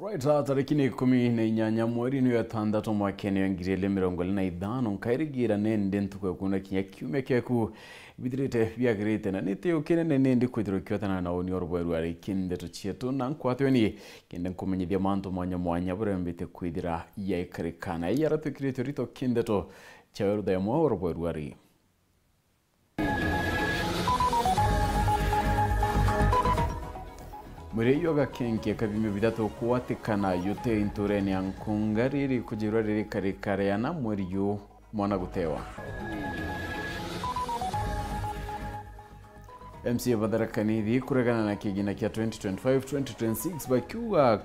Right, tariki ni 18 mweri ni gatandatu mwaka ni 2025 nkairigira nende ntukwe kuna kinya keku bidirite biagirite na nite ukene nende kwithiro kyotana na oni orweru ari kinde tuchietu na nkwatweni kinde nkumenyithia mantu mwanya burembite kwithira yaikarikana yaratukirite rito kinde to chaweru da mwa orweru ari muri yoga kenke kabime bidato kuwatikana yote intureni ankungariri kujiroriri karikare yana muri yo mwana gutewa MC Badarakani kuregana na kigina kia 2025-2026 bakiwa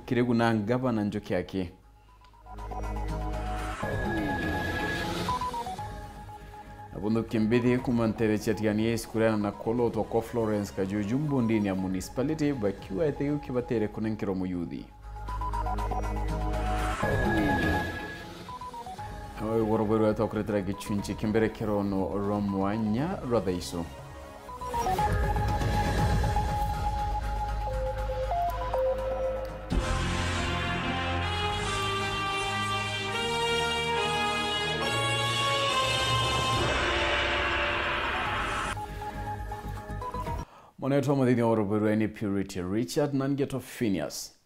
kiregu na gavana njoki yake Abundo kimbedi kumantere chatiani eskurana na kolo to Florence kajujumbu ndini ya municipality bakiwa etegu kibatere kunenkiro muyudi. Hawa warobero ya tokretera gichunchi kimbere kirono romwanya rodaiso. Mwaneto mwadini oroberueni Purity Richard Nangeto Phineas.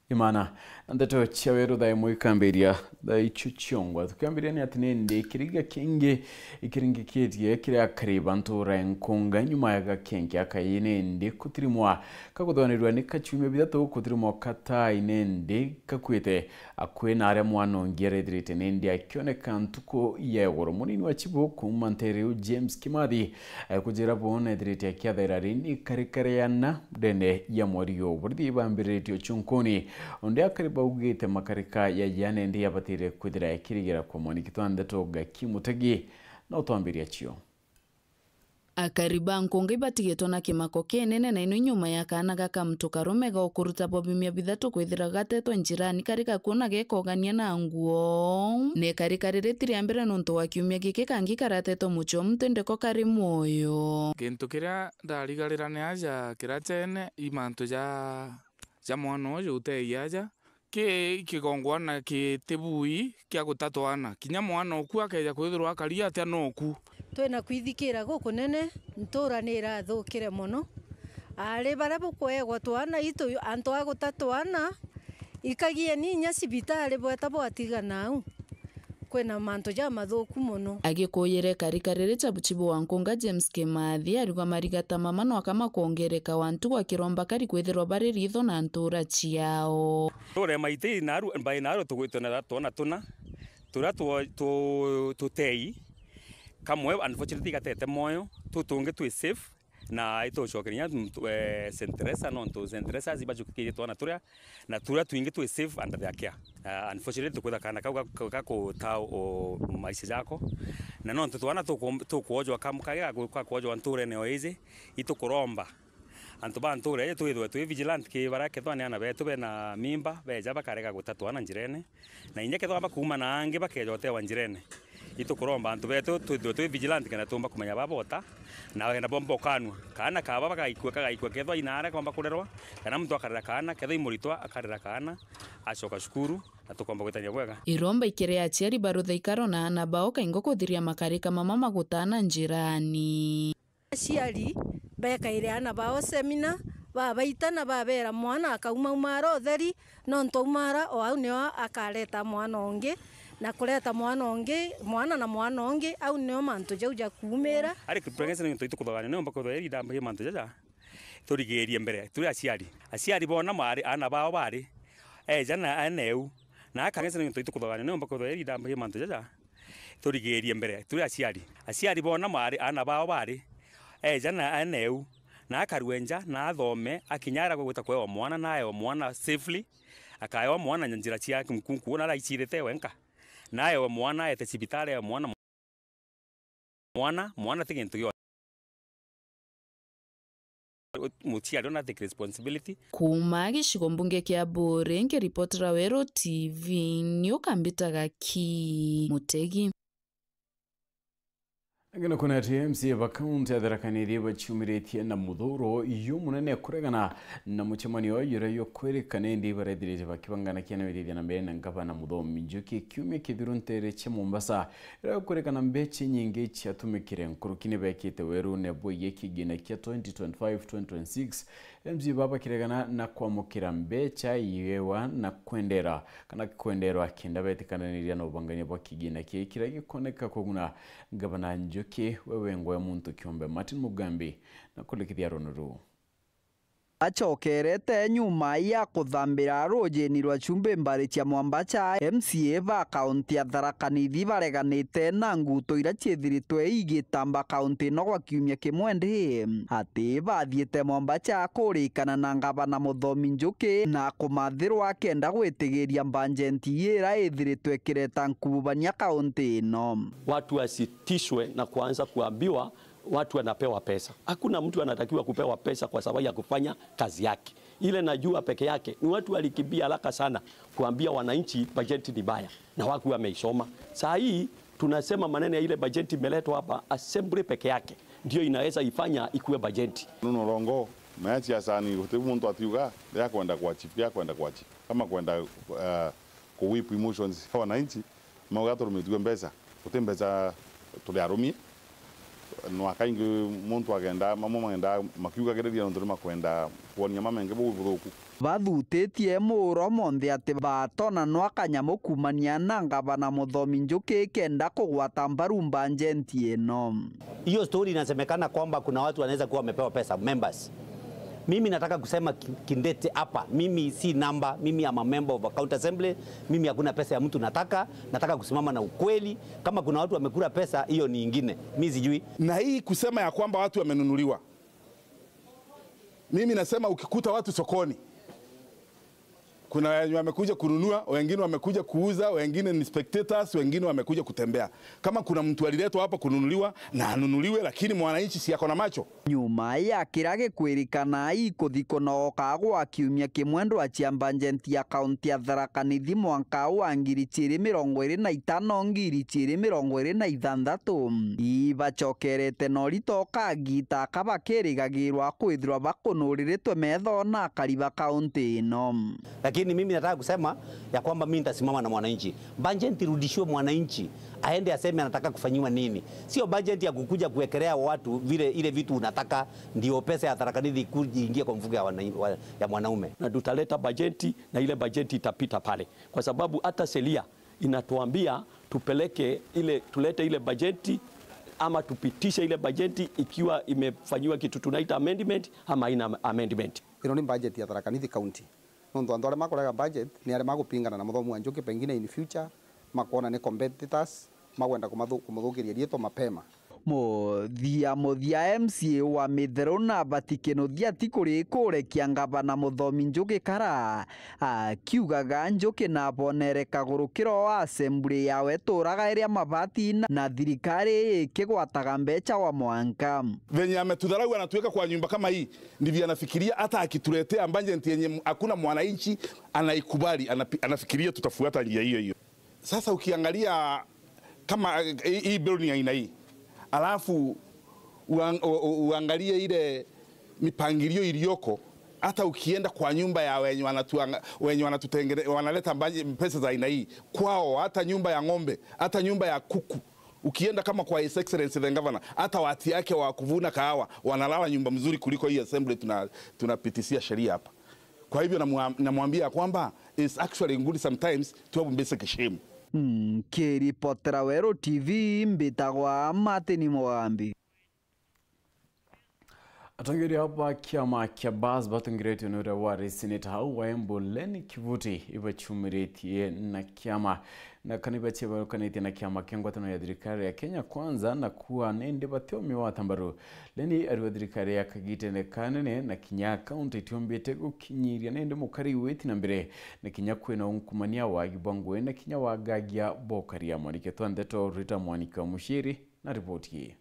Imana, nandeto chaweru da emu ikambiria da ichuchiongwa. Tukambiria ni atinende ikiriga kenge ikiringi kietie kiri akaribantu renkunga nyuma yaga kenge akayinende kutirimwa. Kakudonerwa ni kachuime bidato kutirimwa kata inende kakuete. Akwe nare mwano ngere dirite nende akione kantuko yeworo. Munini wachibu kumantereu James Kimadi. Kujira bone dirite akia dhairarini karikariana dene ya mwariyo. Burdi ibambiritio chunkoni. Onde akariba ugite makarika ya yane ndi yabatire kudira yakirigira kwa mwani kitwande toga kimutagi na utuambiria chio. Akariba nkonga ibatigetwo na kimako kenene na ino nyuma ya kana gaka mtu karomega okuruta bobimia bithatu kwithira gatetwo njirani karika kuona gekogania na nguo ne karika riretiri ambere nonto wa kiumia gike kangi karatetwo mucho mtendeko kari moyo kintu kiria ndarigarira ni aja kirachene imanto ja mwana uyu uteiaja kigongwana kitibui kia gutatwana kinya mwana oku akeja kwithirwa akaria atia noku twina kwithikira guku nene ntura ni irathukire muno ari bara bukwegwa twana itu antu agutatwana ikagie ni nya cibitari bweta bwatigana kwena manto ja mathuku muno agikuyire karikarire chabuchibu wankunga James Kimathi arigwa marigata mama no akama kuongereka wantu wa kiromba kari kwithirwa bari ritho na ntura ciao tore maiti naru mbai naru tugwitona tuna tura tutei kamwe unfortunately gatete moyo tutunge twi safe na ito shokinya St. Teresa no to St. Teresa zibajukiye twana turia na tura twinge twi safe under the care unfortunately tukwitha kana kako tao o maisha yako na no twana tukwojwa kamukaya kwojwa nture ne oize itukuromba antu banture twithwe twi vigilant ki barake twane ana betu bena mimba beja bakareka gutatwana njirene na inyeke twa bakuma na ange bakejote wa njirene itukuromba antu betu twi vigilant kana tumba kumenya babota na wenda bombo kanwa kana kaba bakaikwa kethwa inara kwamba kurerwa kana mtu akarera kana kethwa imuritwa akarera kana acoka cukuru na tukomba gwetania bwega iromba ikire aciari barutha ikaro na ana bao kaingo kuthiria makarika mama magutana njirani aciari bekaire ana bao semina babaitana babera mwana akauma umara utheri no ntoumara o au nio akareta mwana onge na kuleta mwana onge mwana na mwana onge au nio mantu jauja kumera ari pregnancy nto itukuthogana no mbako theri ndamba ye mantu jaja turigerie mbere turi aciari bona mari ana bao bari jana aneu na akangesa nto itukuthogana no mbako theri ndamba ye mantu jaja turigerie mbere turi aciari bona mari ana bao bari jana aneu na akaruenja na athome akinyara gwita kwewa mwana nayo mwana safely akayo mwana njira cia kumkunku na raicirite wenka nayo mwana ete cibitari ya mwana tigintu gyo mutiari na take responsibility kuma gicigo mbunge kia Bure ngiripotera Wero TV ni ukambitaga ki Mutegi Ngana kuna TMC bakaunti ya Tharaka-Nithi bachiumiretie na muthuro iyo munene kuregana na muchemanio yura yo kwerekana ndi barethirije bakibangana kianabirithia na mbere na ngavana Muthomi Njuki kiumia kithiruntere cha Mombasa ira kurekana mbeche nyingi chiatumikire nkurukini bekite weru ne boye kigina kia 2025-2026 MC baba kiregana na kwamukira mbecha yewa na kwendera kana kwenderwa kinda betikananiria no banganya bakigina kira gikoneka kuguna ngavana Njuki wewe ngwe muntu kiombe Martin Mugambi na kulikithia ronuru acokerete nyuma ya kuthambira rujeni rwa chumbe mbari cia Mwambacha MCA va kaunti ya Tharaka-Nithi bareganite na nguto ira ciethiritwe igitamba kaunti no gwa kiumia kimwe ndi ati bathiete Mwambacha kurikana na ngavana Muthomi Njuki na kumathirwa kenda gwitigiria bajeti ira ithiritwe kireta nkubania kaunti no. Watu wasitishwe na kuanza kuambiwa watu wanapewa pesa. Hakuna mtu anatakiwa kupewa pesa kwa sababu ya kufanya kazi yake. Ile najua peke yake ni watu walikimbia haraka sana kuambia wananchi bajeti ni baya na wako wameisoma. Saa hii tunasema maneno ya ile bajeti imeletwa hapa, assembly peke yake ndio inaweza ifanya ikuwe bajeti. Nuno rongo mechi ya sani utebu muntu atiuga ya kwenda kwa chief ya kwenda kwa chief kama kwenda ku whip emotions kwa wananchi maugato rumetiwe mbesa utembeza tuliarumie no akaingi muntu agenda mamo magenda makiuga gereria ndo makwenda kuonia mamenge buthuku bathutitie muro monthe ati batona no akanyamu kumania na ngavana Muthomi Njuki kenda kugwata mbaru bajeti eno. Hiyo story inasemekana kwamba kuna watu wanaweza kuwa wamepewa pesa members. Mimi nataka kusema kindete hapa, mimi si namba, mimi am a member of a county assembly, mimi hakuna pesa ya mtu nataka kusimama na ukweli. Kama kuna watu wamekula pesa, hiyo ni ingine, mimi sijui. Na hii kusema ya kwamba watu wamenunuliwa, mimi nasema ukikuta watu sokoni, kuna wamekuja kununua, wengine wamekuja kuuza, wengine ni spectators, wengine wamekuja kutembea. Kama kuna mtu aliletwa hapa kununuliwa na anunuliwe, lakini mwananchi si yako na macho. Nyuma ya kirage kwirikana ikuthiko no kagwa kiumia kimwendo achia bajeti ya kaunti ya Tharaka-Nithi mwaka wa 2025-2026 ibacokerete no ritoka gita kabakirigagirwa kwithirwa bakunuriritwe metho na kariba kaunti ino. Lakini mimi nataka kusema ya kwamba mimi nitasimama na mwananchi. Bajeti rudishwe mwananchi, aende aseme anataka kufanyiwa nini. Sio bajeti ya kukuja kuwekelea watu vile ile vitu unataka ndio pesa ya Tharaka-Nithi kuingia kwa mfuko ya mwanaume. Na tutaleta bajeti na ile bajeti itapita pale. Kwa sababu hata sheria inatuambia tupeleke ile tulete ile bajeti ama tupitishe ile bajeti ikiwa imefanyiwa kitu tunaita amendment ama ina amendment. Ino ni bajeti ya Tharaka-Nithi county. Nondu andore makoraga budget ni are magupingana na Muthomi Njuki pengine in future makona ni competitors magwenda kumuthukiria rieto mapema. Muthia MCA wa Mithero na batikenothia ti kuri kurekia ngavana Muthomi Njuki kara akiugaga Njuki na bonere kagurukiro wa assembly yawe turaga iria mabati na thirikari ikigwataga mbecha wa mwanka. Venye ametudharau anatuweka kwa nyumba kama hii ndivyo anafikiria hata akituletea bajeti yenye hakuna mwananchi anaikubali, anafikiria tutafuata njia hiyo. Sasa ukiangalia kama hii building aina hii alafu uangalie ile mipangilio iliyoko, hata ukienda kwa nyumba ya wenye wanatutengeneza wanaleta pesa za aina hii kwao, hata nyumba ya ng'ombe, hata nyumba ya kuku, ukienda kama kwa His Excellency the Governor, hata watu yake wa kuvuna kahawa wanalala nyumba mzuri kuliko hii assembly tunapitishia sheria hapa. Kwa hivyo namwambia kwamba it's actually good sometimes to have basic shame. Kiripotera Wero TV mbitagwa Martin Mugambi. Atangiri hapa kiama kia bas batungireti unure wari seneta hau wa Embu Leni Kivuti ibachumiretie na kiama na kanibache barukanete na kiama kengwatano ya thirikari ya Kenya Kwanza na kuwa nende batiomi wa Tambaru. Leni ariwa thirikari ya Kagite ne kanene na kinya kaunti tionbete gukinyiria nende mukari weti na mbere na kinya kwena unkumania wa Gibangwe na kinya wa Gagia Bokaria Mwanike twandeto Rita Mwanike wa Mushiri na ripoti hii.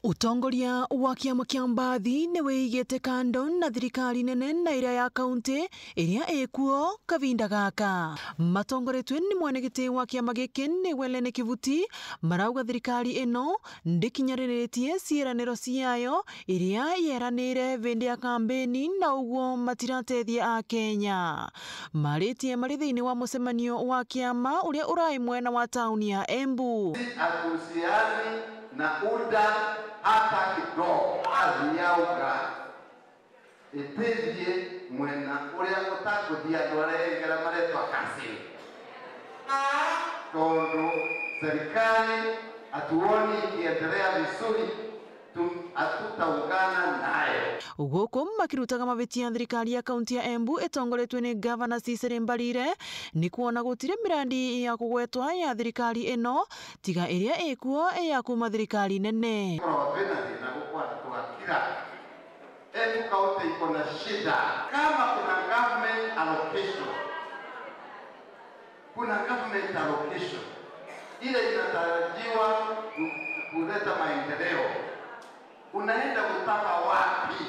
Utongoria wa kiama kia mbathi ni wiigite kando na thirikari nene na iria ya kaunti iria ikuo kavinda gaka. Matongoretwe ni mwanegiti wa kiama giki ni Welene Kivuti marauga thirikari ino ndikinyariritie ciiraniro ciayo iria yeranire vindi ya kambeni na uguo matiratethia a Kenya. Maritie mari thiini wa mucemanio wa kiama uria urai mwena wa tauni ya Embu. Atusiani na UDA hata kidogo aziauga itezie mwena uria utakuthia twaregera maretwa kasini tondo serikali atuoni ikiendelea vizuri atutaungana nayo. Guku makirutaga mavitia thirikari ya kaunti ya Embu itongoretwe ni Governor Cecily Mbarire ni kuona gutire mirandi ya kugwetwa ya thirikari ino tiga iria ikuo ya kuma thirikari nene. Embu kaunti iko na shida kama kuna government allocation ile inatarajiwa kuleta maendeleo, unaenda kutaka wapi?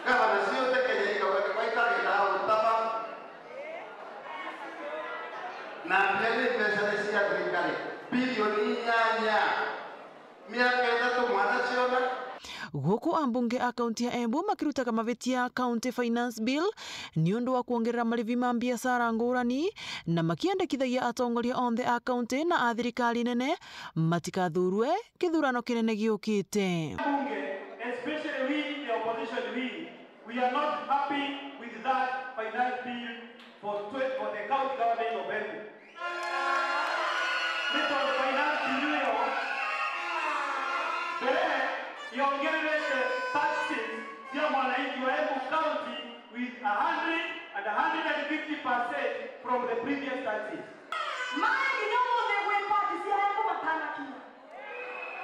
Kama nasio tekenya ikawaita ila utapa na mbele pesa ni ya serikali bilioni nyanya miaka itatu mwanachiona. Guku ambunge a kaunti ya Embu makirutaga mavitia county finance bill ni undu wa kuongerera marivi ma biashara ngurani na makiendekithagia atongoria onthe a kaunti na a thirikari nene matikathurwe kithurano kinene giukite. Especially we the opposition, we are not happy with that finance bill for the county government of Embu. This was the finance bill yongerere taxes ya mwananchi wa Embu County with 100 and 150% from the previous taxes. Mai nyomo de wepa disia Embu matana ki.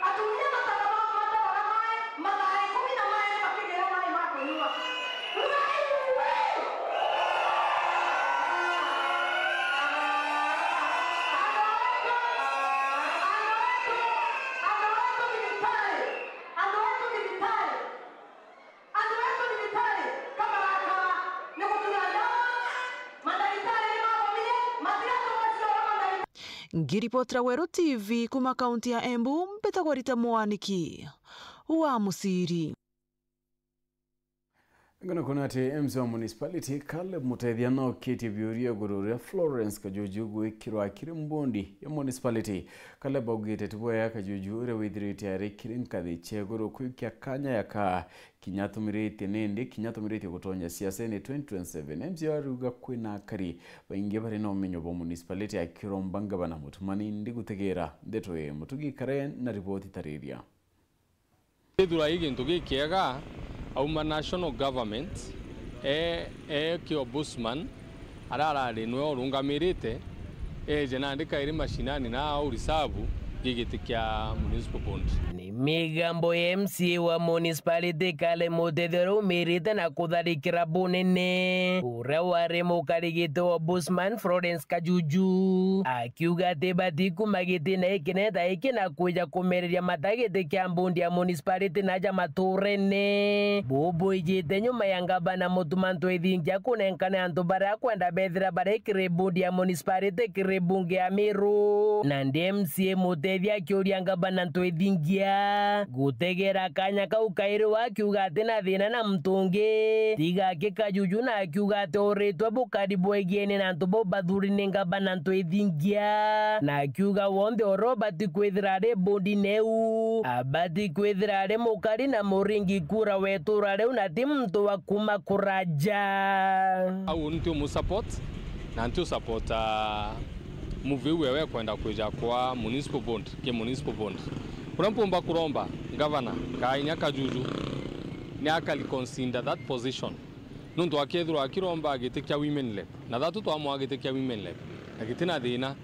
Atumia matana mata wala mai malai 10 na mai makigera mai mako nyua. Ngiripotra Weru TV kuma kaunti ya Embu mpetagwa Rita Mwaniki wa Musiri. Ngana kunati MC wa municipality Caleb Mutethia no kiti biuria gururia Florence Kajuju gwikirwo akiri mbondi ya municipality. Caleb augite tibwo ya Kajuju ure withirite ari kirinkathi cheguru kwikia kanya yaka kinyatumirite nende kinyatumirite gutonya siasa ni 2027. MC aruga kwina kari bainge bari no menyo bo municipality akirombanga bana mutumani ndigutegera ndetwe mutugi kare na ripoti tariria. Thura igintu gikiega auma national government ki ombudsman ararari nwe orungamirite jena ndika iri mashinani na urisabu gigiti kya municipal bond. Ni migambo ya MCA wa municipality Caleb Mutethia umirite na kutharikira bunene uria wari mukarigite wa ombudsman Florence Kajuju akiuga ati batiku magiti na ikineta iki na kuja kumereria matagiti kya mbundi ya municipality naja maturene bubu ijite nyuma ya ngabana mutumantu ithingia kunenkane antu baria kwenda bethira baria ikiri mbundi ya municipality kiri bunge ya Miru na ndi MCA Mutethia akiuria ngabana ntu ithingia gutegera kanya kau kairi akiuga ati na thina na mtungi tiga Kajuju na akiuga ati uritwe bukari bwegiene na antu bo bathurine ngabana ntu ithingia na akiuga wonthe oro bati kwithira ri bondi neu abati kwithira ri mukari na muringi kura wetura riu na ti mtu wa kuma kuraja au ntu mu support na ntu support move wewe kwenda kuja kwa municipal bond ke municipal bond kunampomba kuromba governor Kainya Kajuju ni akali consider that position nundu akethro akiromba agitikia women lab na thatu twamwa agitikia women lab agitina thina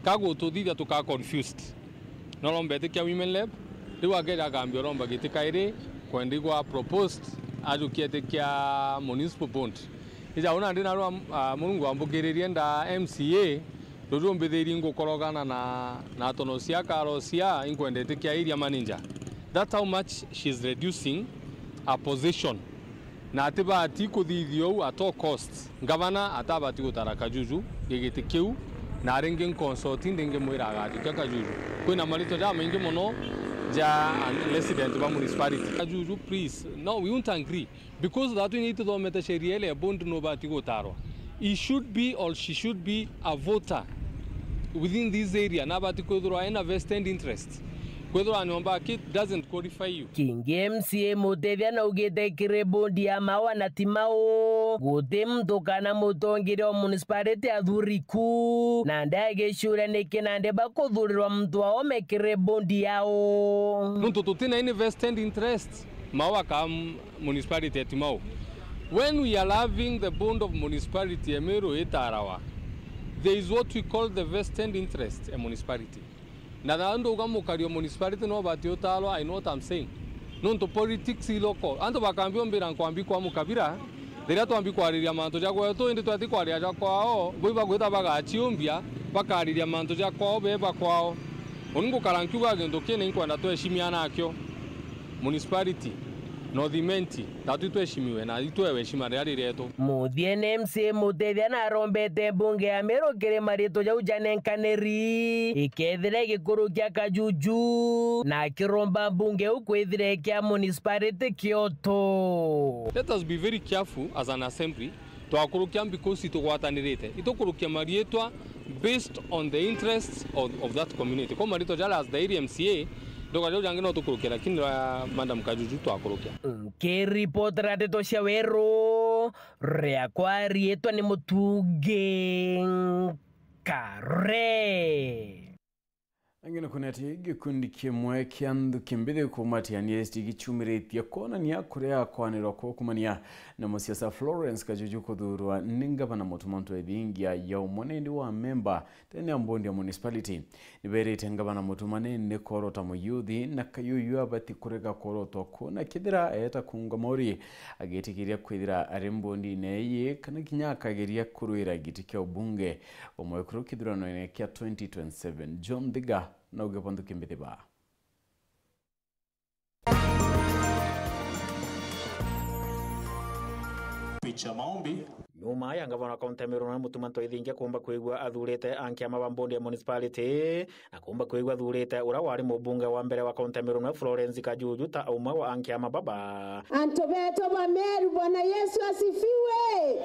kago tuthithia tuka confused no rombe atikia women lab riu agera gambio romba gitika iri kwendigwa proposed ajukietikia municipal bond ija una ndina ro murungu ambugiririe nda MCA Rojo mbethiri ngukorogana na tono cia karo cia inkwendete kia area manager. That's how much she's reducing her position. Na atibati kuthithio at all costs. Governor atabati gutara Kajuju gigiti kiu na aringi consulting ndenge mwira agatuka Kajuju. Kwina marito ja maingi muno ja resident ba municipality. Kajuju, please, no, we won't agree because that we need to do meta sheria ile bond no bati gutaro. He should be or she should be a voter within this area. Na bati kudro ina vested interest. Kwethwa nyomba kit doesn't qualify you. King MCA Mutethia na ugite kirebondi ya mawa na timao gute mtu kana mutongire o municipality athuriku na ndage shure niki nande bakuthurirwa mtu ao mekire bondi yao nuntu tutina ini vested interest mawa ka municipality timao. When we are having the bond of municipality Emero Etarawa, there is what we call the vested interest a municipality. Na ando ukamukario municipality no batio talo. I know what I'm saying. Nuntu politics iloko ando bakambio mbira nkwambi kwa mukabira Deria twambi kwariria manto ja kwetu indi twati kwaria ja kwao boiba gwita bagachiumbia bakariria manto ja kwao beba kwao oningo karankiuga gendo kene inkwenda tweshimia nakyo municipality no thimenti tatu tweshimiwe na itwewe shima riari reto Muthie MC Mutethia na rombete bunge ya Meru kire marito ja ujanenkaneri ikethire gikuru kya Kajuju na kiromba bunge ukwithire kya municipality Kyoto. Let us be very careful as an assembly to akurukia because itugwatanirite itukurukia marietwa based on the interests of that community. Kwa marito jala as the area MCA doka jo jangino tukurukia lakini Madam Kajuju to akurukia. Report rateto cia Weru ria kwarietwa ni Mutuge Kare. Angina kunati gikundi kimwe kiandu kimbithe kumatiania gichumiritie konania kuria kwanirwa ko kumania na musiasa Florence Kajuju kuthurwa ni gavana mutumanto ethingia ya umonendi wa member tene ambondi ya municipality niberete gavana mutumane ni korota muyuthi na kayuyu abati kurega korotwa kuna kithira eta kunga mori agetikiria kwithira arimbondi neye kana kinyaka geria kuruira gitikyo bunge omwekuru kithurano ne kya 2027 John Diga na ugepondu kimbithe ba picha maombi nyuma ya gavana kaunti ya Meru na mutumanto ethingia kumba kwigua athurite ankiama ba bondi ya municipality na kumba kwigua athurite ura wari mubunge wa mbere wa kaunti ya Meru na Florence Kajuju ta umwe wa ankiama baba Antobeto ba Meru. Bwana Yesu asifiwe.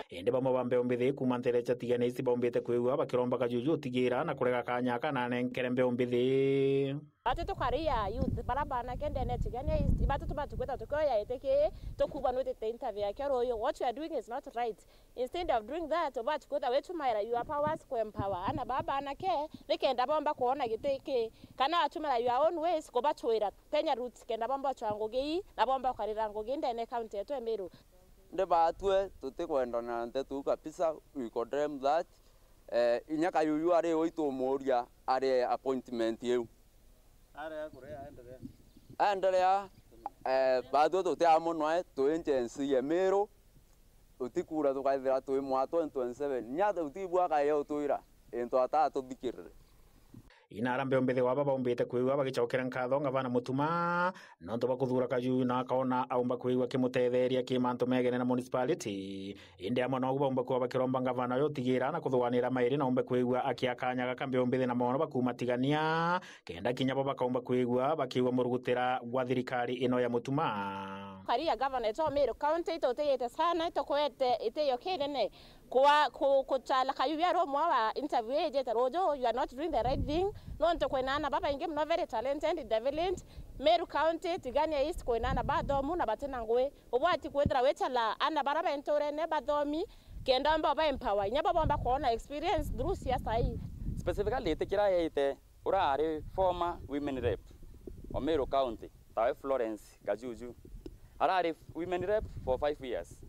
ende bamwe bambe mbithi kuma nterecha tigane isi bombete kwigua bakiromba Kajuju tigira na kurega kanyaka na nenkere mbe mbithi ati tukaria youth barabara kende net gane ibatu tubatu kweta tukoya eteke tokuba no te interview akero yo what you are doing is not right. Instead of doing that obatu kweta wetu maira you are powers ko empower ana baba anake nikenda bomba kuona giteke kana atumira your own ways ko batwira penya roots kenda bomba changogei na bomba kwarira ngogei ndene county yetu Meru nde batwe tutikwenda na ntetu kabisa we condemn that inyaka yuyu are oito moria are appointment yeu are kurea endelea bado tote amonwa to agency ya Meru utikura tukaithira to mwa 2027 nyathe utibwa kayo tuira into atatu thikirire inarambe mbithi wa baba umbite kwigua bagichokera nkatho gavana mutuma no to bakuthura Kajuju na kaona aumba kwigua kimutetheria kimanto megene na municipality inde amwe no bomba kwa bakiromba gavana yo tigira na kuthwanira mairi na umbe kwigua akiakanyaga kambe umbithi na mono bakumatigania kenda kinya baba kaumba kwigua bakiwa murugutira gwa thirikari ino ya mutuma karia gavana to Meru county to teyete sana to kwete iteyo kenene kwa kuchala Kayuya ro mwa interview ejeta rojo you are not doing the right thing no nto kwenana baba inge mno very talented development Meru County tigania east kwenana badomu na batena ngwe obwati kwethra wechala ana baraba entore ne badomi kenda baba empower nya baba kuona experience through siasa hii specifically tekira yete urare former women rep of Meru County tawe Florence Kajuju arare women rep for 5 years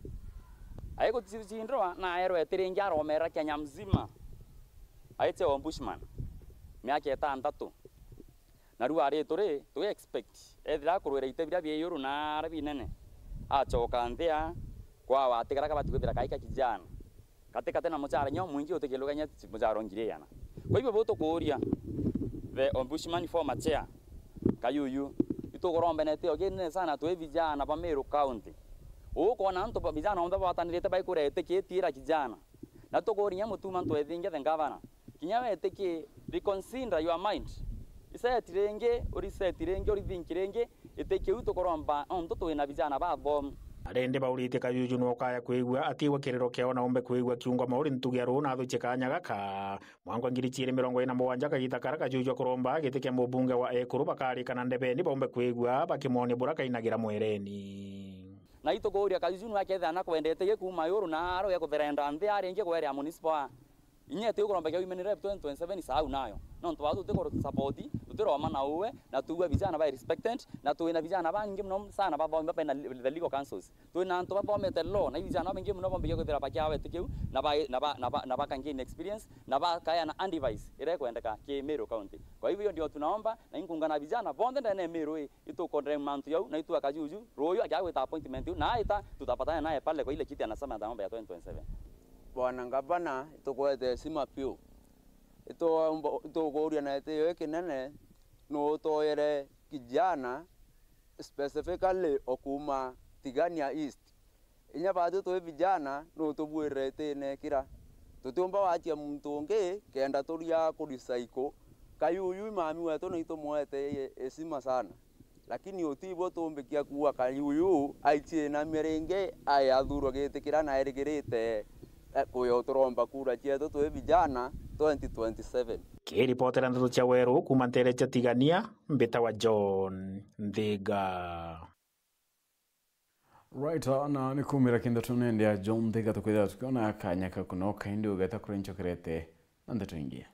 aiko tsindroa na aero etiringia romera Kenya mzima aite ombudsman miaka etandatu na riu ari turi tu expect ethira kurwira itebira biyuru na rabi nene achoka nthia kwa watigara ka batiguthira kaika kijana katika tena mchara nyo mwingi utekeloganya mchara ngiriana kwa hivyo boto kuoria the ombudsman former chair Kayuyu itogorombe nete ogene sana twe vijana ba Meru County uko na nto vijana onda batanirete bai kurete ketira kijana na togoria mutuma nto ethinge the governor kinyawe teke reconsider your mind isetirenge orithinkirenge eteke utokoromba onto twina vijana ba bom arende baurite Kayuyu no kaya kwigwa atiwa kiriro kiona ombe kwigwa kiungo mauri ntugia runa thuche kanya gaka mwango ngiri 27 kagita kara Kayuyu kuromba gitike mubunge wa Ekuru bakari kana ndebeni bombe kwigwa bakimoni buraka inagira mwereni na itogoria Kayuyu no aketha na kwendete gekuma yoro na aro ya kuverenda nthi arenge kwere municipal inyete ukuromba kwa women rep 2027 sau nayo no twatu tukoro support tutiroma na uwe na tuwe vijana ba respected na tuwe na vijana bangi mno sana ba bomba na the legal councils tuwe na nto ba bomba the law na vijana bangi mno bomba yoko therapa kyawe tikeu na ba kangi experience na ba kaya na advice ire kwendeka ke Meru County kwa hivyo ndio tunaomba na ingungana vijana bonde ndane Meru itukondre mantu yau na itu Kayuyu royo akyawe ta appointment na ita tutapatana naye pale kwa ile kiti anasema ataomba ya 2027 Bwana Gavana itukwete sima pio ito goria na ite kinene no toyere kijana specifically okuma Tigania East inya bado to vijana no tobwere tene kira tutumba watia muntu unge kenda toria kurisaiko Kayuyu mami wetu no itomwete esima sana lakini otibo tombekia kuwa Kayuyu aitie na merenge ayathuro gitikira na erigirite kuyo turomba kura chetu twe vijana 2027 kiripotera ndutu cha weru kuma ntere cha Tigania mbeta wa John Ndhiga right na nikumira kinda tunendea John Ndhiga tukwenda tukiona akanyaka kunoka indi ugeta kurencho kirete nande tuingia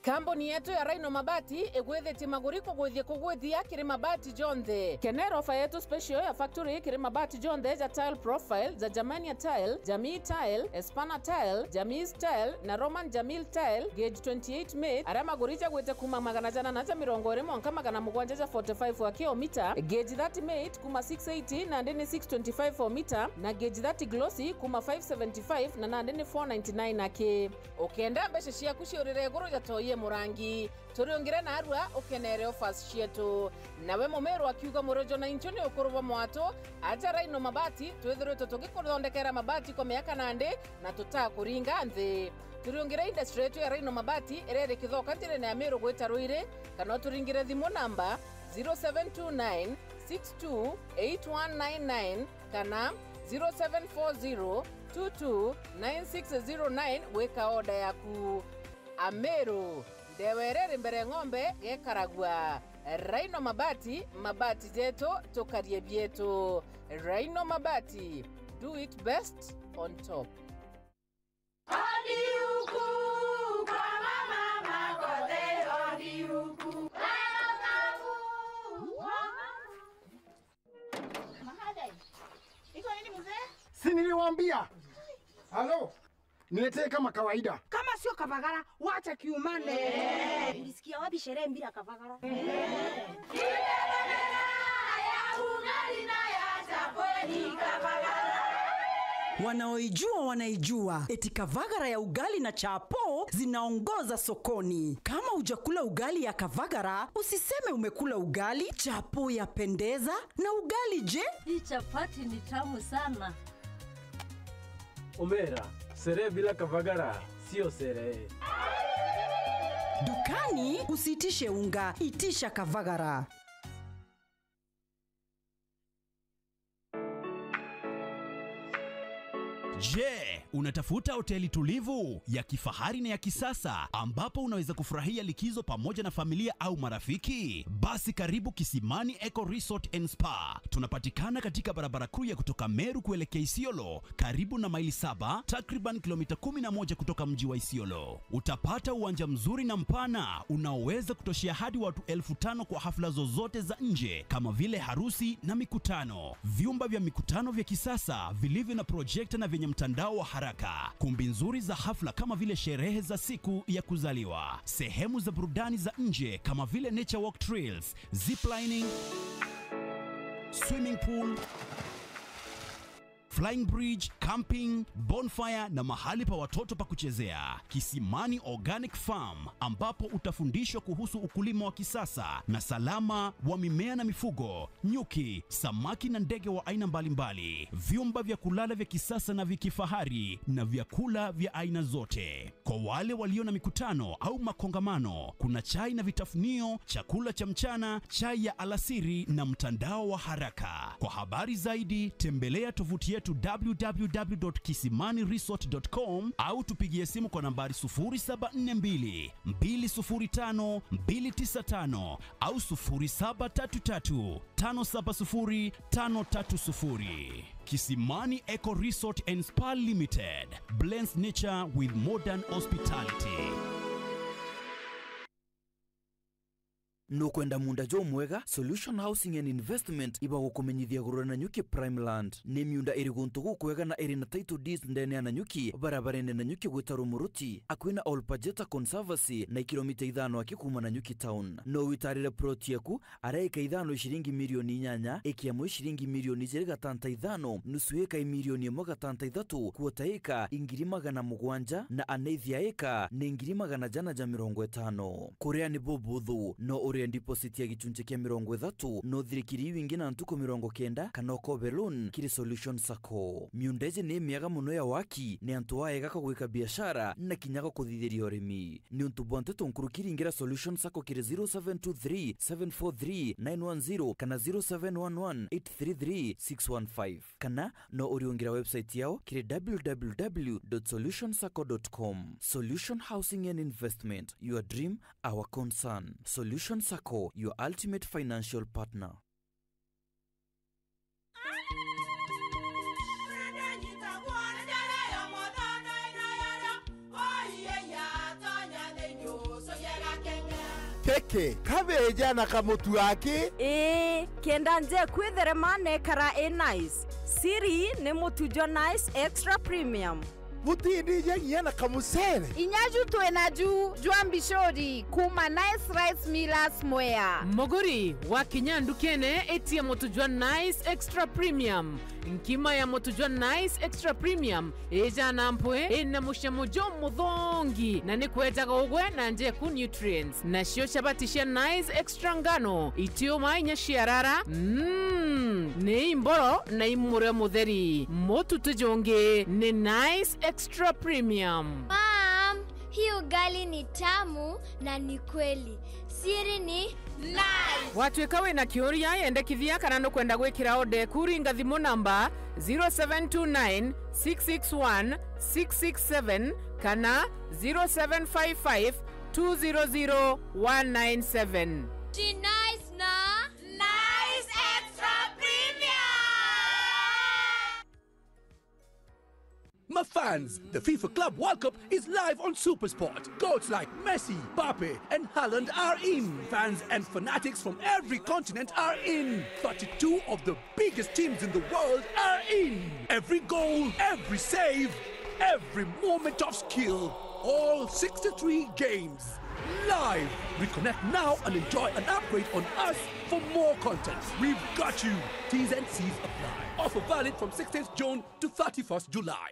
Kambuni yetu ya Rhino Mabati egwethete maguriko gwithie kugwithia kiri mabati jonthe. Kenero ofa yetu special ya factory kiri mabati jonthe ja tile profile za Germania tile, Jamii tile, Espana tile, Jamii tile na Roman Jamil tile gauge 28 made ara maguricha gwete kuma magana jana na cha mirongo ire mwanka magana mugwanja ja 45 wa kilomita gauge 30 made kuma 680 na ndene 625 for meter na gauge 30 glossy kuma 575 na ndene 499 ake. Okenda mbeshe cia kuciurire guru ja toye murangi turiongire na arua ukenere offers cietu nawe mumeru akiuga murojo na inchoni ukuruva mwato aja Rhino Mabati twethire tutugikuthondekera mabati kwa miaka nande na tutakuringa nthi turiongire industry yetu ya Rhino Mabati irere kithoka njire ya Meru gwita Ruire kana turingire thimu namba 0729 628199 kana 0740 229609 weka oda yaku Ameru ndewerere mbere ng'ombe gekaragwa Rhino Mabati mabati jetu tukarie bietu Rhino Mabati do it best on top Hadi huku kwa mama kote hadi huku Iko nini mzee? Si niliwaambia. Halo. Niletee kama kawaida. Kama sio Kavagara, wacha kiumane. Ulisikia wapi sherehe mbili ya Kavagara? Wanaoijua wanaijua eti Kavagara ya ugali na chapo zinaongoza sokoni. Kama hujakula ugali ya Kavagara, usiseme umekula ugali. Chapo yapendeza na ugali je? Hii chapati ni tamu sana. Omera, sherehe bila Kavagara sio sherehe. Dukani usitishe unga, itisha Kavagara. Je, unatafuta hoteli tulivu ya kifahari na ya kisasa ambapo unaweza kufurahia likizo pamoja na familia au marafiki? Basi karibu Kisimani Eco Resort and Spa. Tunapatikana katika barabara kuu ya kutoka Meru kuelekea Isiolo, karibu na maili 7, takriban kilomita 11 kutoka mji wa Isiolo. Utapata uwanja mzuri na mpana unaoweza kutoshea hadi watu 5,000 kwa hafla zozote za nje kama vile harusi na mikutano. Vyumba vya mikutano vya kisasa vilivyo na projector na vyenye mtandao wa haraka, kumbi nzuri za hafla kama vile sherehe za siku ya kuzaliwa, sehemu za burudani za nje kama vile nature walk trails, ziplining, swimming pool, flying bridge, camping, bonfire na mahali pa watoto pa kuchezea. Kisimani Organic Farm, ambapo utafundishwa kuhusu ukulima wa kisasa na salama wa mimea na mifugo, nyuki, samaki na ndege wa aina mbalimbali, vyumba vya kulala vya kisasa na vikifahari na vyakula vya aina zote. Kwa wale walio na mikutano au makongamano, kuna chai na vitafunio, chakula cha mchana, chai ya alasiri na mtandao wa haraka. Kwa habari zaidi, tembelea tovuti yetu www.kisimaniresort.com au tupigie simu kwa nambari 0742 205 295 au 0733 570 530. Kisimani Eco Resort and Spa Limited blends nature with modern hospitality. No kwenda munda jo mwega, Solution Housing and Investment iba gukumenyithia gurura na nyuki Primeland. Ni miunda iri guntugu kwega na iri na title deeds ndene na nyuki, barabarene na nyuki gwitaru muruti, akwina Olpajeta Conservancy na kilomita 5 akikuma na nyuki town. No witarire plot yaku, araika 5 shilingi milioni 8, ekiamwe shilingi milioni 5, nusu eka milioni 1.3, kuota eka ingiri 700 na aneithia eka ni ingiri 150. Korea ni bobuthu, no uri deposit ya gichunche kia 30, no thirikiri wingi na ntuko 90 kana kobe loan kiri Solution Sacco. Miundeje ni miaga muno ya waki ni antu aega ka gwika biashara na kinyaga kuthithiria urimi. Ni untu bonte tonkurukiri ingira Solution Sacco kiri 0723 743 910 kana 0711 833 615 kana no uri ungira website yao kiri www.solutionsacco.com. Solution Housing and Investment, your dream, our concern. Solution Sacco, your ultimate financial partner. Keke, kabeja na kamutu wake? Kenda nje kwitherema nekara nice. Siri ni mutujo nice extra premium. Mutindi yenye na kamusere. Inyaju tuenaju juambishori kuma nice rice millers mwea. Moguri wa kinyandu kene eti ya motujua nice extra premium. Nkima ya motujua nice extra premium eja nampwe ena mushamojo mudhongi na nikweta kogwe na nje ku nutrients na shio shabatisha nice extra ngano itio mainya shiarara ne imboro na imure mutheri motu tujonge ne nice extra premium. Mom, hii ugali ni tamu na ni kweli. Siri ni nice. Watu ikawe na kioria yende kithia kana no kwenda gwikira ode kuringa thimu namba 0729 661 667 kana 0755 200 197. She nice na nice extra premium. My fans, the FIFA Club World Cup is live on SuperSport. Goats like Messi, Mbappe, and Haaland are in. Fans and fanatics from every continent are in. 32 of the biggest teams in the world are in. Every goal, every save, every moment of skill. All 63 games. Live. Reconnect now and enjoy an upgrade on us for more content. We've got you. T's and C's apply. Offer valid from 16th June to 31st July.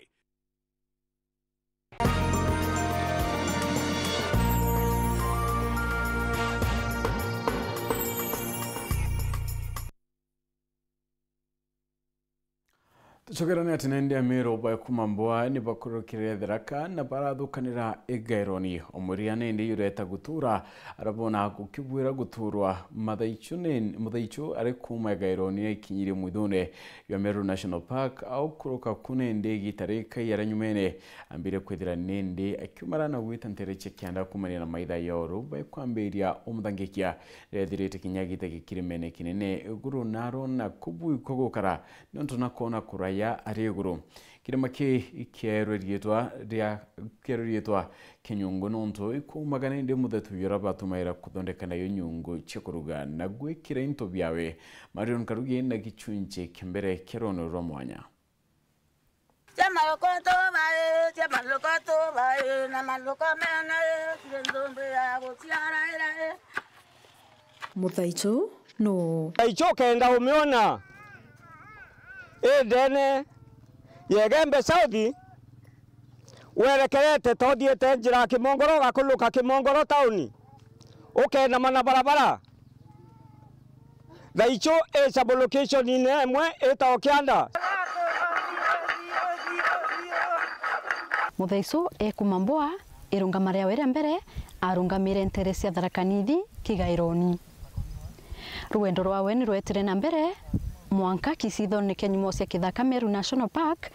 Tuchokerane atinende amiro ba kumambwa ni bakurukire theraka na barathukanira igaironi omuriane ndi yureta gutura arabona gukibwira guturwa muthaichu ari kuma igaironi ikinyire muthune ya Meru National Park au kuruka kunende gitareka yaranyumene ambire kwithira nende akiumarana gwitantere chekianda kumania na maitha yoro ba kwamberia omuthangikia rethirite kinyagite gikirimene kinene guru naro na kubu ikogokara nonto nakona kuraya ariguru kirima kierorietwa kenyungu nonto ikumagana ndi muthatu yoraba tumaira kuthondekana yo nyungu chekuruga na gwikira into byawe Marion Karugi na gichunche kimbere kerono romwanya. chama lokoto bae chama lokoto bae na maloko mena ndombe ya gotiara ira Muthaicho no Thaicho kenda umeona dene yegembe Saudi werekerete tothiete njira Kimongoro gakuluka Kimongoro tauni ukenda mana barabara Thaicho sub location ine emwe etao Kianda Muthaicho kumamboa irungamare ya wera mbere arungamire interesi ya Tharaka-Nithi Kigaironi Ruendo rwawe ni rwetire na mbere mwanka Kisithone Kenyumo cia Kithaka Meru National Park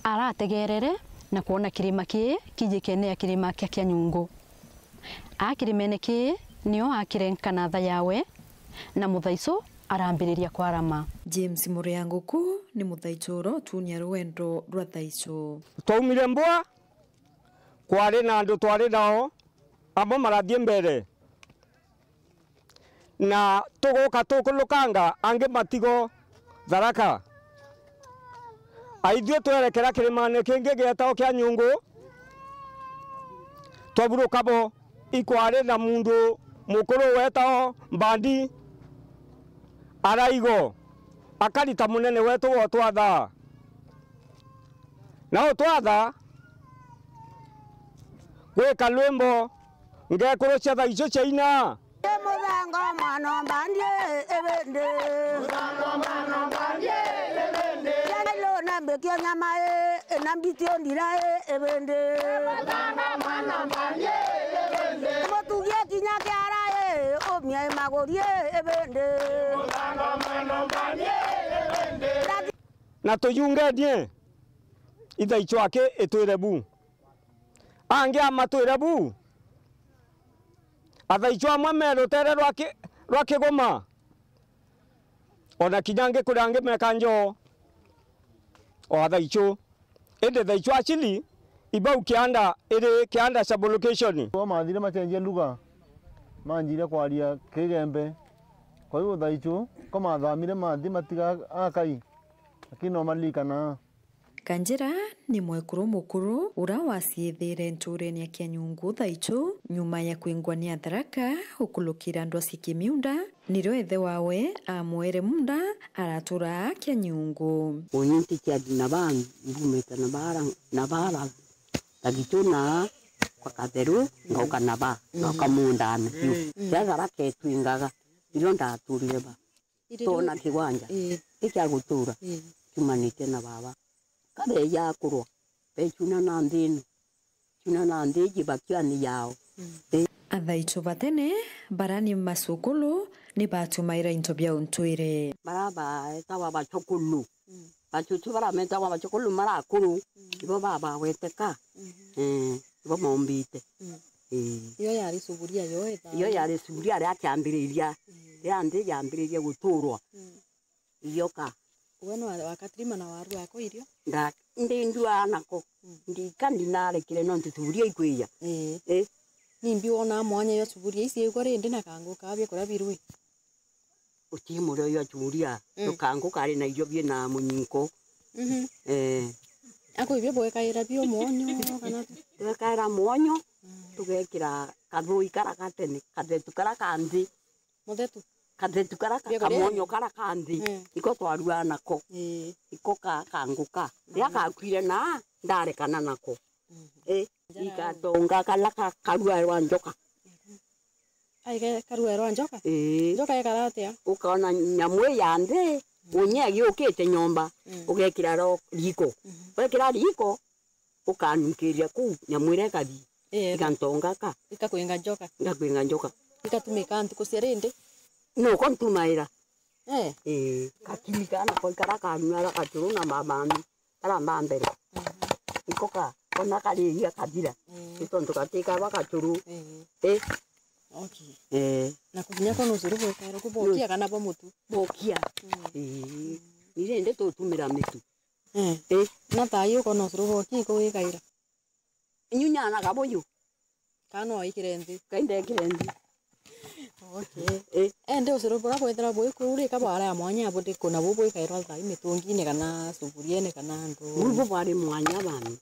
arategerere na kuona kirima kijikene ya kirima kya Kianyungu akirimene nio akirenkana tha yawe na Muthaicho arambiriria kwarama James Murianguku ni Muthaicho tunya ruendo rwa Thaicho twaumire mbwa kwari na andu twari nao amo marathie mbere na tugoka tukulukanga ange matigo Tharaka aithio twerekera kirimane kingi gietao Kianyungu twaburuka bo ikwari na mundu mukuru wetao Mbandi araigo akarita munene wetu wo twatha na twatha gwika lwimbo ngekurucia Thaicho chaina Muthanga mwana Mbandi ebende Muthanga mwana Mbandi ebende Yalo na bekio nyama na mbitio ndira ebende Muthanga mwana Mbandi ebende Motugie kinya kiara omia magorie ebende Muthanga mwana Mbandi ebende na tuyunge die Thaicho ake etwire bu ange amatwire bu Thaicho amwe merutere rwa Kigoma ona kinyange kurange mekanjo o Thaicho ende Thaicho achili ibau Kianda iri Kianda sub location kwa mathire machenjia lugha manjire kwaria Kigembe kwa hiyo Thaicho kama thamire mathi matiga akai akino malikana Kanjira ni mwekuru mukuru ura wasiethire ntureni ya Kianyungu Thaicho nyuma ya kuingwania Tharaka ukulukira andu Kimiunda niro ethe wawe amwere munda aratura Kianyungu onyinti kya dinaban ngumeta na bara tagituna kwa katheru ngoka naba ngoka munda amiu Tharaka twingaga iro ndaturire ba tona kiwanja ikya gutura kimanite na baba kabe ya kurwa pechuna na ndino chuna na ndiji bakiani yao Thaicho batene barani masukulu ni batumaira into bya untwire baraba etawa bachokulu bachuchu barameta wa bachokulu mara kuru ibo baba weteka ibo mombite iyo yari suburia iyo yari suburia ya kyambiriria yandi yambiriria guturwa iyo ka weno wakatrima na waru yako irio nda ndindua nako ndikandi nare kile no ntuturia ikwiya nimbi wona mwanya yo suburia isi igore ndi na kango kabye kora birwe utimuro yo churia kango kari na irio na munyiko ako ibyo boe kaira bio monyo kana twekaira monyo tugekira kathui kara katene kathetu kara kandi muthetu kathetu kara kamonyo kara kandi iko twarua nako iko kanguka ya kakwire na ndare kana nako ikatonga kala karua rwa njoka ai karua rwa njoka njoka yakaratea ukaona nyamwe yande unyegi ukite nyomba ugekira ro riko wekira riko ukanukiria ku nyamwire kathi ikantonga ka ikakwenga njoka ikatumika antu kusirinde no kontumaira kakilika na koikara kanywara katuruna mabami kara mbambere ikoka kona kali ya kabila itonto katika bakaturu okay na kunya kono zuru bokaira kubokia kana bomutu bokia nirende to tumira mitu na tayo kono zuru bokia ko wikaira nyunya na kaboyo kano ikirendi kainde kirendi Okay. Ende usoro bora kwethera boi kuri ka bara ya mwanya bote kuna bobo ikairwa thai mitungine kana sufuriene kana ndo. Bobo bari mwanya bani.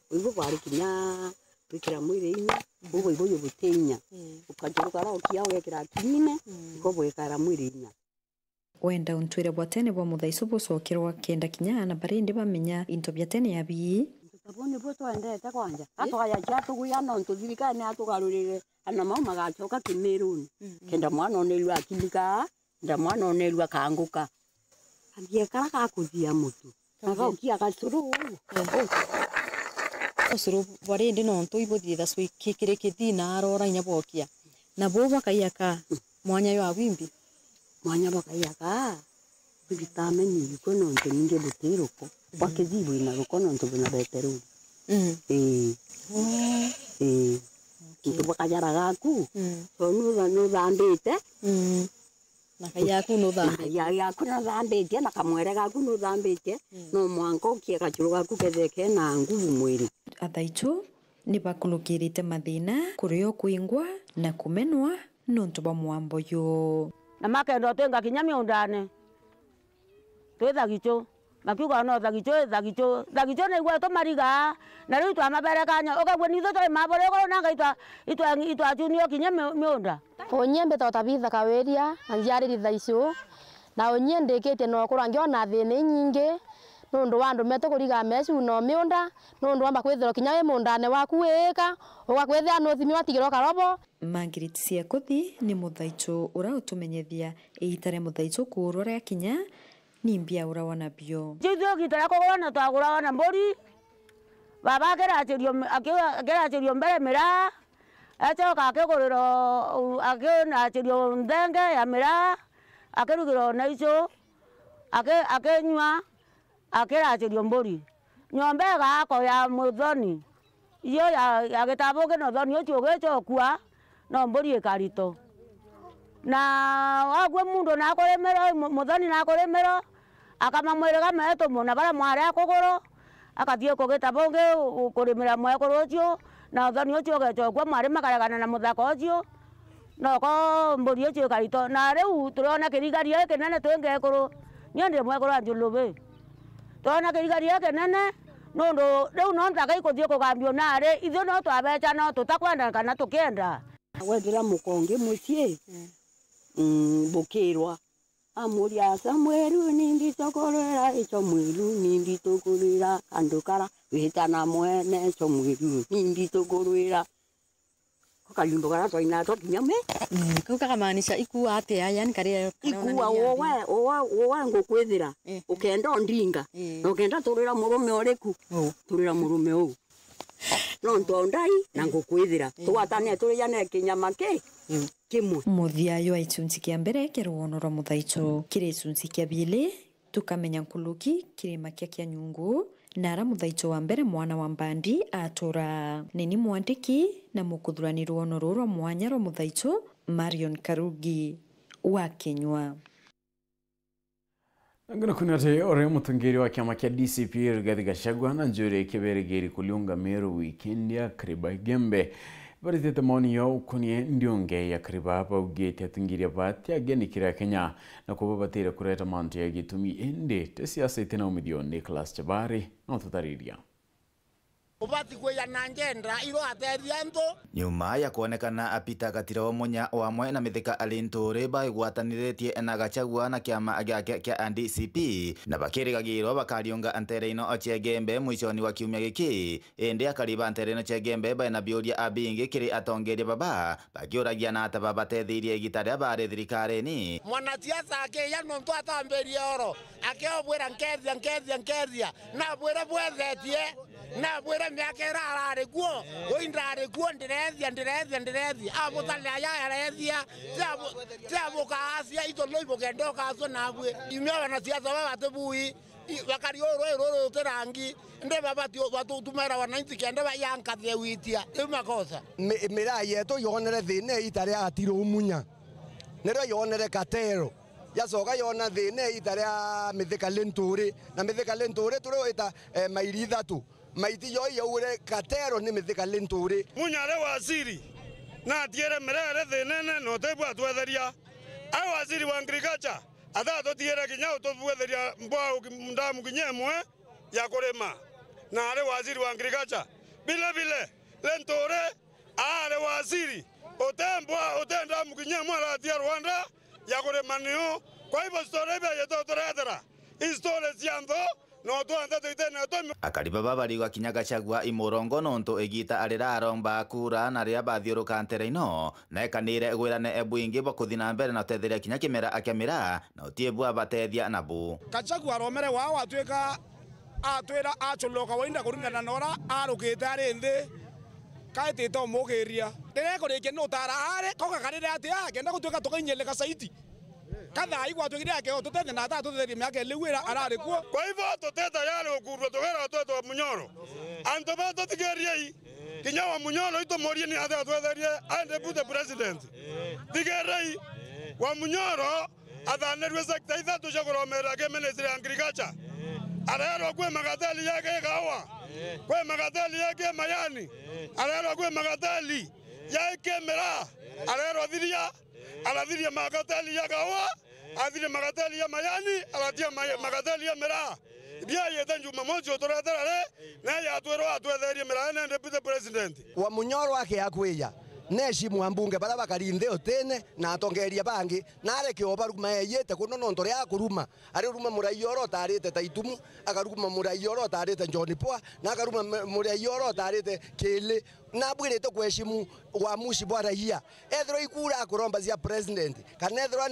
Bobo bari kinya tukira mwiri-ini bobo iboyo butenya. Ukajuruka ra ukia wekira kinine ko bwekara mwiri-ini. Wenda untwire bwa tene bwa muthaicu bucokirwa kenda kinya na barindi bamenya into bya tene ya bii. Tabone bwo twendete kwanja. Atwaya cyatuguya no ntuthirikane atugarurire ana mau magacoka Kimeruni. Kenda mwana onelwa akilika, nda mwana onelwa kanguka. Ambie kara kakuthia mutu. Naga ukia gacuru. Usoro barindi no ntu ibuthie tha cui kikire kithina arora inya bokia. Na bo bakayaka mwanya yo awimbi. Mwanya bakayaka. Bitameni ko no ntu ninge butiroko. Bakezibu ina rukono ntu bina beteru. Itu bakajara gaku. So no zambete. Na kayaku no zambete. Ya ku no zambete na kamwere gaku no zambete. No mwanko kie kachuru gaku ketheke na nguvu mwiri. Athaitu ni bakulukirite mathina kurio kuingwa na kumenwa nontu ba mwambo yo. Na makendo tenga kinyamia undane. Twetha gicho. Makiuga no thagicho na igwa to mariga na riu twa mabere kanya okagwe nitho twa mabere ko nanga itwa junio kinya miunda onyembe to tabitha kaweria anjiariri thaicio na onyende kete no kurangia na thine nyinge nundu wandu meto kuriga mesu no miunda nundu amba kwethero kinya we mundane waku weka ugakwethera no thimi watigiro karobo Margaret cia kuthi ni muthaitu ura utumenyethia itare muthaitu kurora kinya nimbia urawana bio. Jithio gitara kogona twagurawana mbori. Baba gerachirio mbere mira. Achoka akeguriro akenachirio ndenge ya mira. Akerugiro na icio. Akenywa akerachirio mbori. Nyombe gako ya muthoni. Iyo ya gitabuke no thoni ucio gechokua no mbori ikarito. Na wagwe mundu na kuremero muthoni na kuremero akamamwirega meto mona bara mware akugoro akathie kugita bonge kurimira mwekoro ucio na thoni ucio gechokwa mware makaregana na muthako ucio no ko mburi ucio karito na riu turona kirigaria kinene twengekoro nyende mwekoro anjulube turona kirigaria kinene nundu riu no ntaka ikuthie kugambio nare ithu no twabecha no tutakwenda kana tukienda wethira mukonge mucie bukirwa amuria Samweru nindi tokorera icho mwiru nindi tokorera andukara witana mwene icho mwiru nindi tokorera kokayumbo gara toina to kinyame kuka maanisha iku ate yani kare ikuwa owa ngokwethira ukenda ndinga no kenda turira murume oreku turira murume o no ndondai na ngokwethira twatane turiyane kinyama ke kimwe muthia yo aitunzi kia mbere kiruonora muthaitu kire itunzi kia bili tukamenya nkuluki kirima kia nyungu nara muthaitu wa mbere mwana wa mbandi atura nini mwandiki na mukuthurani ruono rurwa mwanya ro muthaitu Marion Karugi wa Kenywa. Ngana kunate ore mutungiri wa kiama kia DCP Rigathi Gachagua na njuri kiberigeri kuliunga Meru weekend ya Kariba Gembe. Baritete maoni yao kunie ndionge ya Kariba hapa ugeti atungiria bati ageni kira Kenya na kubabatira kureta mantu ya gitumi ende tesiasa itina umidio Nicholas Chabari na tutariria. Ubati kweya nanjenda ilo ateria ndo nyuma ya kuonekana apita gatira wa munya wamwe na mithika alinturi baigwataniretie na Gachagua na kiama gyake kia DCP na bakirigagirwo bakariunga antereino ochegembe mwishoni wa kiumia giki ende akariba antereino chegembe baina biuria abingi kiri atongeria baba bakiuragia na ataba batethirie gitaria bare thirikari-ini mwanasiasa akeya no mtu atamberie oro akeobwira nkeria na bwira bwethetie na bwira miakera arare kuo oindare kuo ndirethia abutale aya arethia tabo kaasia ito loibo kendo kaso nabwe imya wanasiasa baba batebui wakari oro terangi nde baba watu tumera wananchi kende bayanka thewitia makosa mira yeto yonere thine itare atiro umunya nero yonere katero yasoka yona thine itare mithika lenturi na mithika lenturi turo ita mairi thatu maiti yo yaure katero ni mithika lenturi munyare waziri na tiere merere thinene no tebwa twetheria ai waziri wa agriculture athato tiere kinya utubwetheria mbwa ndamu kinyemwe ya kurima na ale waziri wa agriculture vile Lentore ale waziri otembwa otenda mukinyemwe la Rwanda ya kurima niyo kwa hivyo story bya yetotorethera istore ciantho no twanda tuitene to akariba babarigwa kinyaga chagwa imurongo nonto egita arira aromba kura na ria bathiuruka ntere-ino na ekanire gwirane ebwingi bokuthina mbere na tetheria kinya kimera akemira na utiebwa batethia nabu Gachagua aromere wao atwika atwira achuloka wainda kuringana nora arukite ari nthi kaitite umugiria ndirekurikia no tara ari koka karire atia kenda gutwika tukinyeleka saiti kadha igwa twigire yake tutete na tatu tutheria miaka liwira arari kuo kwa hivyo tuteta yale okurwa tugera toto munyoro anto bato tigeriei kinya wa munyoro ito morie ni atha twetherie ande pute president tigerei wa munyoro athanerwe sector ithatu caguromera ke ministry agriculture arero kwe magatali yake gawa kwe magatali yake mayani arero kwe magatali yake mera arero thiria alathiria magatali ya gawa athire magatali ya mayani alatia magatali ya mera bia yeta Jumamosi otoratare na ya twero atwetherie mera na deputy president wa munyoro ake akwiya neshi mwambunge bara bakarinde otene na atongeria bangi na areke obaruma yete kuno no ndore akuruma ari ruma murayoro tarite taitumu akaruma murayoro tarite Jonipoa na akaruma murayoro tarite Kele na bwirete kweshimu wa mushi bwa raia ethro ikura akuromba cia president kana ethro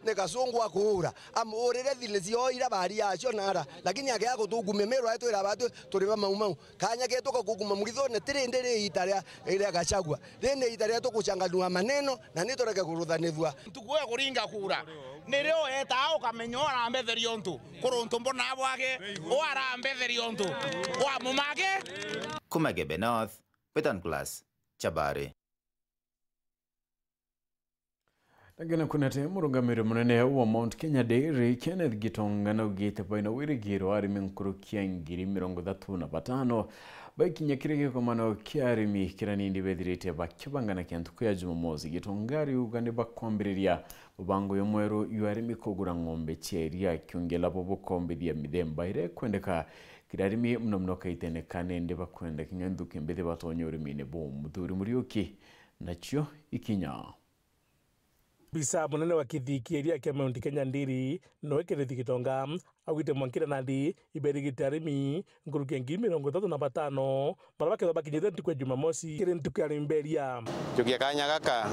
ne kasungu akura amurire thile cio ira bari yacio nara lakini ake agutugumemerwa etwira batu turiba maumau kanya geto kuguma muritho ne tirindire itaria ire Gachagua rene itaria tukuchanganua maneno na nitoreke kuruthanithua tukuya kuringa kura nirio eta ukamenyo arambetheria ontu kuruntu mbona bwage o arambetheria ontu wa mumage Kumagebe North Petan Class Chabare Ndagena kunete murungamiro munene wa Mount Kenya Dairy Kenneth Gitonga na ugite baina wirigiro arimi nkurukia ngiri 35 bakinya kirege komano kiarimi kiranindi bethirite bakibangana kyantu kwa Jumamosi Gitongari ugane bakwambiriria ubango yomwero yuarimi kugura ngombe cheria kyongela bobo kombithia mithemba ire kwendeka kirarimi mno kaitene kanende bakwenda kinyanduke mbethe batonye urimine bo muthuri muriuki nacio ikinya Bisa munene wa kithikiria kia Mount Kenya Dairy no Kenneth Gitonga awite mwankira nandi iberigite arimi ngurukia ngiri 35 bara baketho bakinyite ntuku ya Jumamosi kire ntuku ya rimberia tukia kanya gaka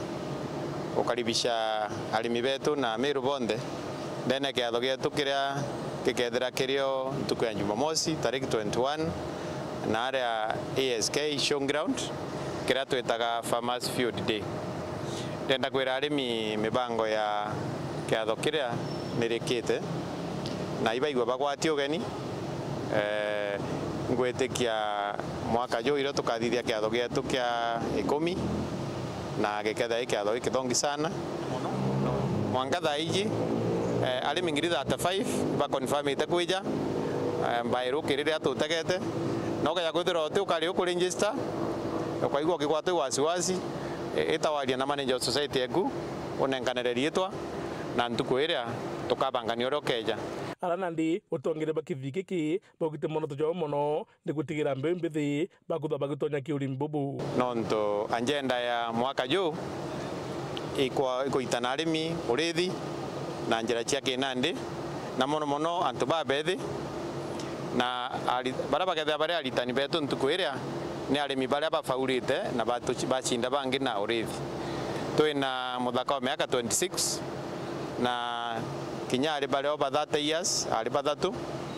ukaribisha arimi betu na Meru bonde ndene kiatho gietu kiria gikethera kirio ntuku ya Jumamosi tariki 21 na area ASK showground kiria twitaga Farmers Field Day ndenda kwira arimi mibango ya kiatho kiria nirikite na ibaigwa bagwati ugeni ngwitikia mwaka jo iro tukathithia kiatho gietu kia 10 na giketha kiatho ikithongi sana mwanga thaiji arimi ngiri 35 ba confirm ite kwija mbairu kirire atutegete no kaya kwithira ote ukari ukuregister ukaigwa kigwate wasiwasi itawaria na manager society egu unenkanereria itwa na ntuku iria tukabangania uri ukeja aranandi utongire bakithikiki bogite mono tujo mono ndigutigira mbembithi bakutha bagitonya kiurimbubu nonto agenda ya mwaka juu ikuitana arimi urithi na njira cia kinandi na mono antu babethi na bara bakethia bare aritani betu ntuku iria ni arimi baria bafaurite na bachinda bangi na urithi twina muthaka wa miaka 26 na kinya ari baria over 30 years ari bathatu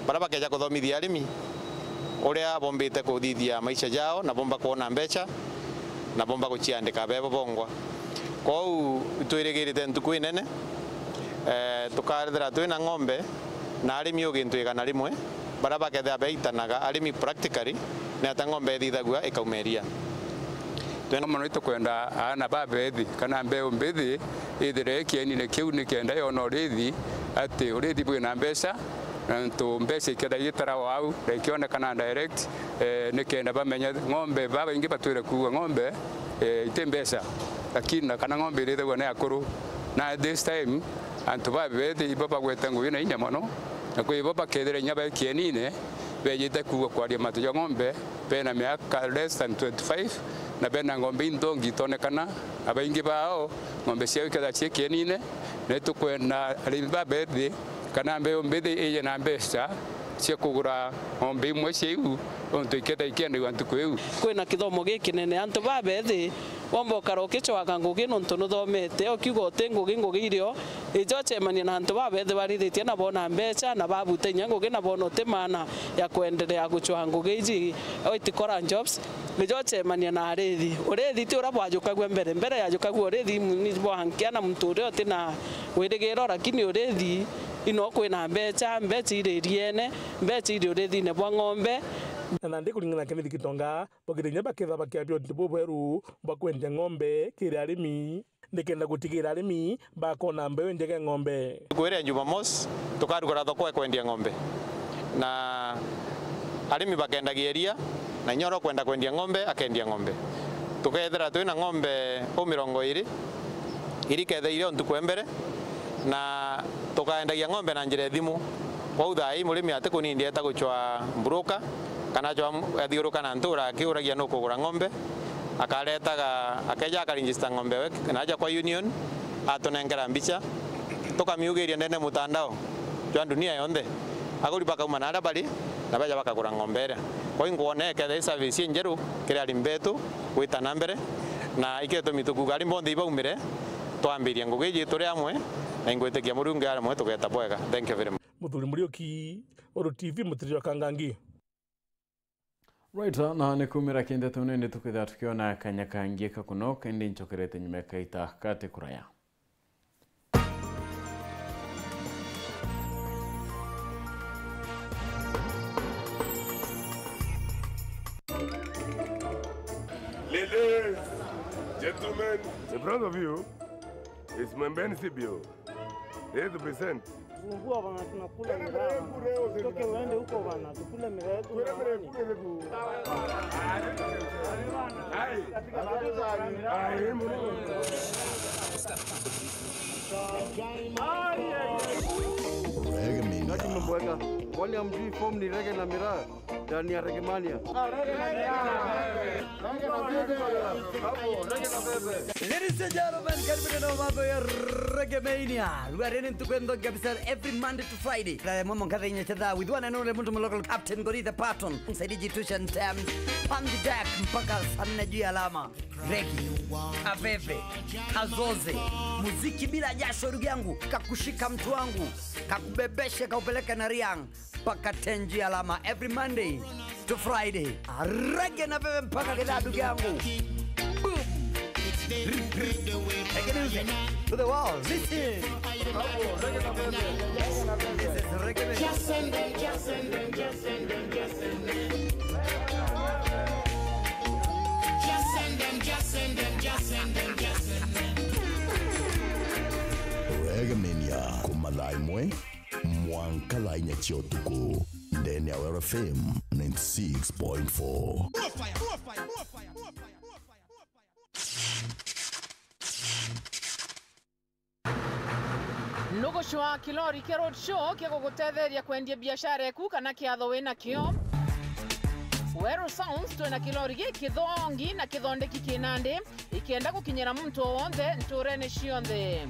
bara bakeja kuthomithia arimi uria bombite kuthithia maisha yao na bomba kuona mbeca na bomba guciandika bebo bongwa kou twirigirite ntuku inene tukarethera twina ng'ombe na arimi ugintu igana rimwe bara bakethia beitanaga arimi practically na ta ng'ombe thithagua ikaumeria twena mono itukwenda ana babethi kana mbeu mbithi ithire kienine kiu ni kenda yona urithi ati urithi bwina mbeca na tu mbeca ikenda yitara wau rekionekana direct ni kenda bamenya ng'ombe baba ingi batwire kuwa ng'ombe ite mbesa lakini kana ng'ombe ile gwa na akuru na this time antu ba bethi baba gwetangu ina inya mono na kwa baba kedere nyaba kienine bejite kuwa kwa dia matu ng'ombe pena miaka less than 25 na bena ng'ombe indongi tonekana abaingi bao ng'ombe cia kada cia kienine ne tukwenda alimba bethi kana mbe mbethi ije na mbesa cia kugura ng'ombe imwe ciu onto ikenda ikenda wantu kweu kwina kithomo gikinene antu babethi wombo karoke chwaga ngugi nonto nuthomete okiugo tengugi ngugi irio ijo chemania na antu babethi barithitie na bona mbecha na babuta nya ngugi na bona temana ya kuendelea guchwa ngugi iji oitikora jobs ijo chemania na arithi urithi ti ura bwajukagwe mbere yajukagwe urithi ni bwankia na mture otina wirigiro lakini urithi ino kwina mbecha iririene mbecha irio urithi ne bwa ng'ombe na ndi kulingana Kennedy Kitonga bagirinya baketha bakiambio ndipo beru bakwendia ng'ombe kire arimi ndikenda gutigira arimi bakona mbewe njege ng'ombe kwere Jumamosi tukarugura thoko kwendia ng'ombe na arimi bakendagieria na nyoro kwenda kwendia ng'ombe akendia ng'ombe tukethera twina ng'ombe 20 irikethe ontu kwembere na tukaendagia ng'ombe na njire thimu kwa uthai murimi ate kunindi eta guchwa broker kana jwa athiuruka na ntura akiuragia no kugura ng'ombe akaletaga akeja akaregister ng'ombe we na aja kwa union atunengera mbicha tukamiugeria nene mutandao jwa dunia yonde aguri bakauma na bali na baja bakagura ng'ombe ria kwa ingone ke service njeru kire ali mbetu wita nambere na iketo mituku gari mbonde ibaumire twambiria ngugiji turi amwe na ingwetekia murungu ara mwe tugeta bwega. Thank you very much. Muthuri Murioki, Oro TV, Mutirio Kangangi. Right, na nikumira kinde tunene tukitha tukiona kanya kangie kakuno kendi nchokerete nyume kaita kate kuraya. Ladies, gentlemen, in front of you is Mwembeni Sibio. 8%. Fungua bana, tunakula miraa. Toke uende huko bana, tukule miraa yetu. Naki mbweka, kwani amjui form ni reggae na miraa? Ndani ya Reggae Mania. Ladies and gentlemen, karibuni na mambo ya Reggae Mania. We are running to Kwendo Gabisar every Monday to Friday. Kaya mama mkatha inyechadha with one and only mtu local captain Gorita Patton. Msaidizi Tushan Tam. Pandi Jack mpaka sana juu ya alama. Reggae, Aveve, Azoze. Muziki bila jasho ndugu yangu. Kakushika mtu wangu. Kakubebeshe kaupeleka na Riang. Paka tenji alama every Monday to Friday. Reggae na Veve mpaka kila ndugu yangu. Boom. Take it easy to the wall. Listen. This is Reggae. Just send them, just send them, just send them, just send them. Just send them, just send them, just send them, just send them. Reggae Mania kumalai mwe mwankala inyachiotuku ndeni ya FM 96.4. Nugushwa kilori kia road show kia kugutetheria kwendia biashara yaku kana kiatho wina kio. Wero Sounds twena kilori giki thongi na kithondeki kinande ikienda gukinyira muntu wothe nturene cionthe.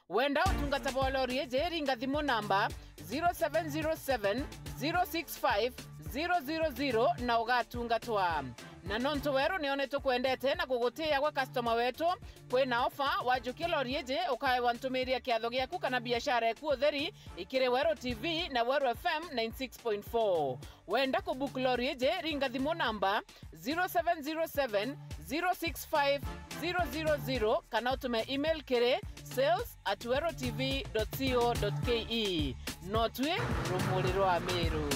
Wenda utungata bolori eje ringa thimu namba 0707 065 000 na ugatungatwa. Na nonto wero neoneto kwendete na kugutia kwa customer wetu kwina ofa wajukia lori eje ukae wantumiria kiatho giaku kana biashara yaku utheri ikire Wero TV na Wero FM 96.4. Wenda kubook lori eje ringa thimu namba 0707 065 000 kana utume email kire sales@werotv.co.ke. Notwe rumuriro wa Meru.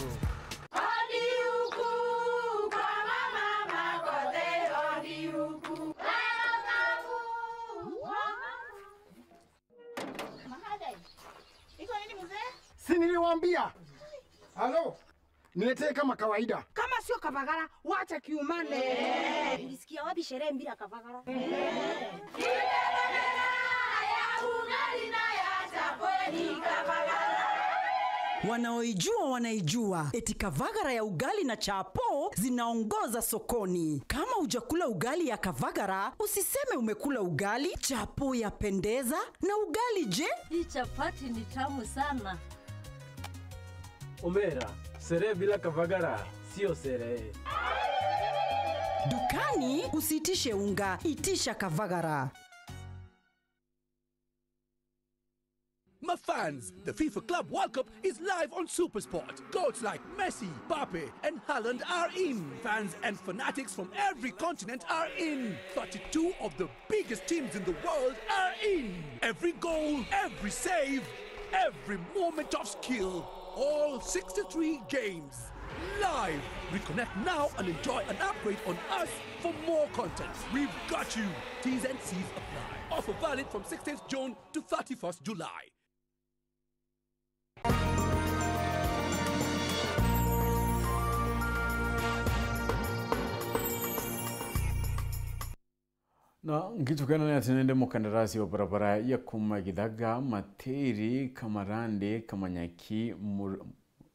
Si niliwaambia. Halo. niletee kama kawaida. Kama sio Kavagara, wacha kiumane. Ulisikia wapi sherehe bila Kavagara? Wanaoijua wanaijua, eti Kavagara ya ugali na chapo zinaongoza sokoni. Kama hujakula ugali ya Kavagara, usiseme umekula ugali. Chapo yapendeza, na ugali je? Hii chapati ni tamu sana. Omera, sherehe bila Kavagara sio sherehe. Dukani usitishe unga, itisha Kavagara. My fans, the FIFA Club World Cup is live on SuperSport. Goats like Messi, Mbappe, and Haaland are in. Fans and fanatics from every continent are in. 32 of the biggest teams in the world are in. Every goal, every save, every moment of skill. All 63 games. Live. Reconnect now and enjoy an upgrade on us for more content. We've got you. T's and C's apply. Offer valid from 16th June to 31st July. Na ngitukana na tenende mukandarasi wa barabara ya kuma Githaga, Materi, Kamarande, Kamanyaki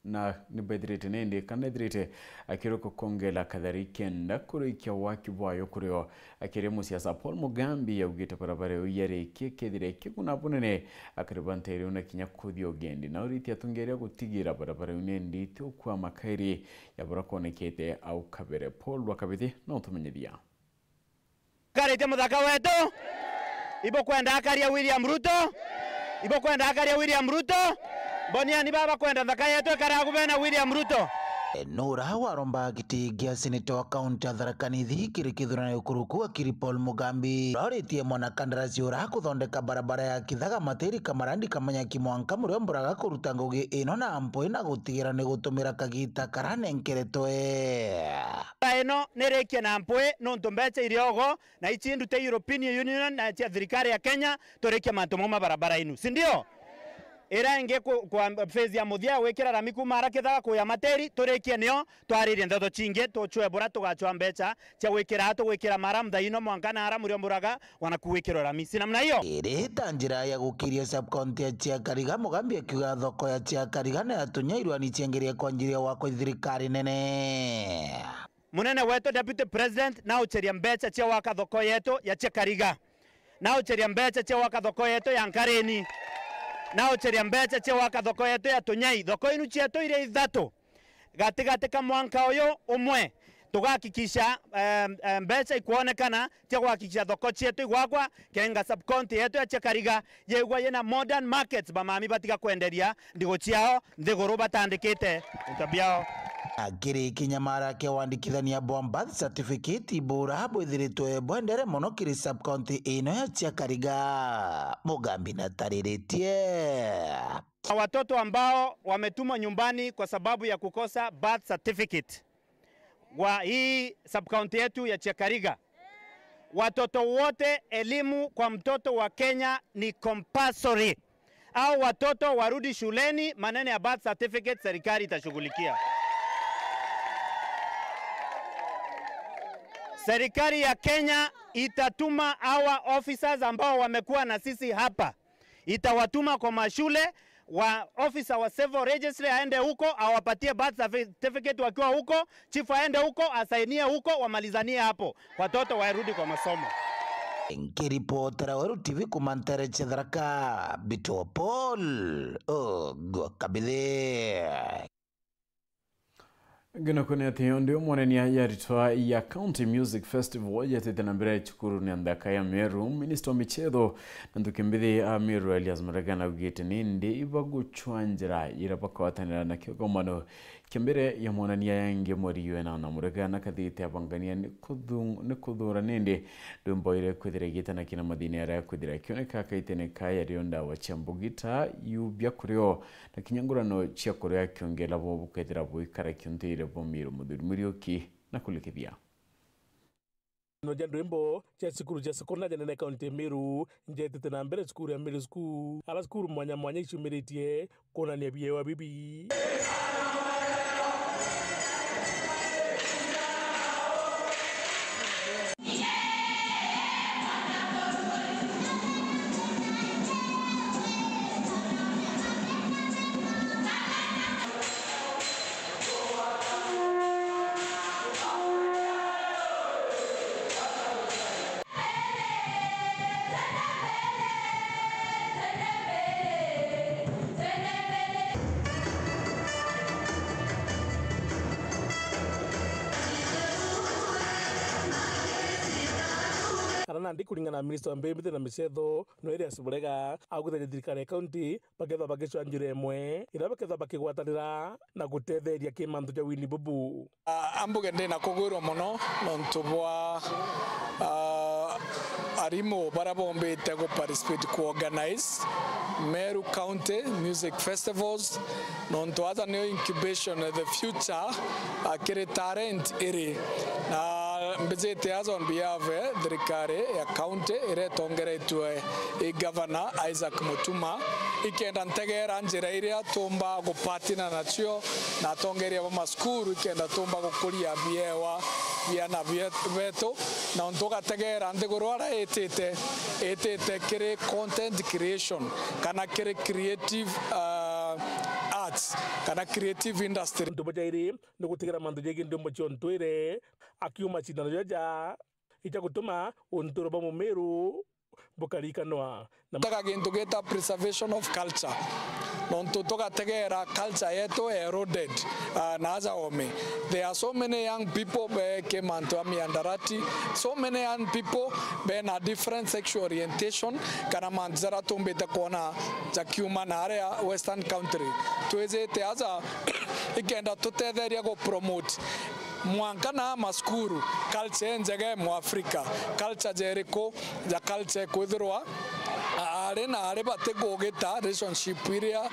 na nibedirite nende kanedrite akiroko kongela kadhari kenda kurikia waki bwayo kuryo akire musiasa Paul Mugambi yaugite barabara yare kekethire kikuna bunene akiribanteri una kinyakuthi ogendi na uriti atungeria gutigira barabara unendi tu kwa makairi ya burakonekete au kabere Paul wakabithi no tumenyithia karite muthaka wetu ibo kwenda akaria William Ruto Bonia ni baba kwenda thaka yetu karagubena William Ruto. Nura waromba giti gia senator wa kaunti ya Tharaka Nithi kirikithurana ukuruku akiri Paul Mugambi roritie mwana kandarasi ura kuthondeka barabara ya Githaga Materi Kamarandi Kamanyaki Mwanka muriomburaga kuruta ngugi ino na ampo ina gutigira ni gutumira kagita karanenkeretoe ino nerekia na ampo no ntombeche iriogo na ichindu te European Union na cia thirikari ya Kenya torekia mantomo barabara inu si ndio? Era inge kwa phase ya muthia wekira rami kumara Githaga kuya Materi turekie nio twaririe ndatho chinge tuchwe bora tugachwa mbecha cia gwikira mara mthaino Mwanka na ara muriomburaga wana kuwikira rami si namna hiyo iri tanjira ya gukiria subcounty ya Chiakariga Mugambi akiuga thoko ya Chiakariga na yatunyairwa ni chengeria kwa njiri wa thirikari nene munene wetu deputy president na ucheria mbecha cia waka thoko yetu ya Chiakariga na ucheria mbecha cia waka thoko yetu ya Nkareni na ucheria mbecha cia waka thoko yetu ya Tunyai thoko inu cietu ire ithatu gatigati ka Mwanka uyu umwe tugakikisha mbecha ikuonekana cia gwakikisha thoko cietu igwakwa kenga subcounty yetu ya Chiakariga yegwa yena modern markets bamami batiga kwenderia ndigo ciao nthiguru batandikite ntabiao akiri kinyamara ke wandikithania birth certificate bora bwithiritwe bwendere muno kiri subcounty ino ya Chiakariga Mugambi na tariritie watoto ambao wametumwa nyumbani kwa sababu ya kukosa birth certificate wa hii subcounty yetu ya Chiakariga. Watoto wote elimu kwa mtoto wa Kenya ni compulsory. Au watoto warudi shuleni, maneno ya birth certificate serikali itashughulikia. Serikali ya Kenya itatuma our officers ambao wamekuwa na sisi hapa. Itawatuma kwa mashule wa officer wa civil registry aende huko awapatie birth certificate wakiwa huko, chief aende huko asainie huko wamalizanie hapo. Watoto warudi kwa masomo. Nkiripotera Weru TV kumantere Tharaka Bito Paul Kabithi Gino kone ati ndio mwanani ya ritwa ya County Music Festival yatete na mbere chukuru ni andaka ya Meru Minister Michedo nandukimbithi a Meru Elias Maragana ugete nindi ibaguchwanjira irapaka watanira na kigomano kimbere ya mwanani ya yange mori yuena na Maragana kathite abangania ni kuthura nindi ndumboire kwithira gita na kina madini ya kwithira kioneka kaitene kaya rionda wa chambugita yubya kurio na kinyangurano cia kurio kiongela bo bukethira buikara kionte Bomiru Murioki na kulikithia no jandwembo cha sikuru cha sekona jana kaunti Meru njetete na mbere sikuru ya Meru School ala sikuru mwanya ichumeretie kona ne biewa bibi nandi kuringana na minister wa mbembe na michetho no area Burega augire thirikari ya county bakethwa bagicwanjire emwe ira bakethwa bakigwatanira na gutetheria kimantu ja Winnie Bubu ambuge ndina kugwirwo muno nontu bwa arimo barabombete go participate ku organize Meru County Music Festivals nontu aza new incubation of the future akire talent iri na mbezete aza on behalf of thirikari ya county ire tongeretwe governor Isaac Mutuma ikenda ntegera njira iria tumba gupatina nacio na tongeria ba maskuru ikenda tumba gukuria biewa biana beto na ontoka tegera ndegorora etete kire content creation kana kire creative arts kana creative industry ndo bajairi no gutigera mandu jegi ndo mbo chontwire akiuma chindano jaja ita gutuma ontoro ba Mumeru bukarikanwa nataka gintu geta preservation of culture nontu togategera culture yetu eroded naza ome. There are so many young people be kemantu amiandarati, so many young people be na different sexual orientation kana manzara tumbete kona za kiuma na area western country tuweze teaza ikenda tutetheria go promote mwankana maskuru culture njege mu Africa culture jeriko za culture kwithirwa are na are bate gogeta relationship iria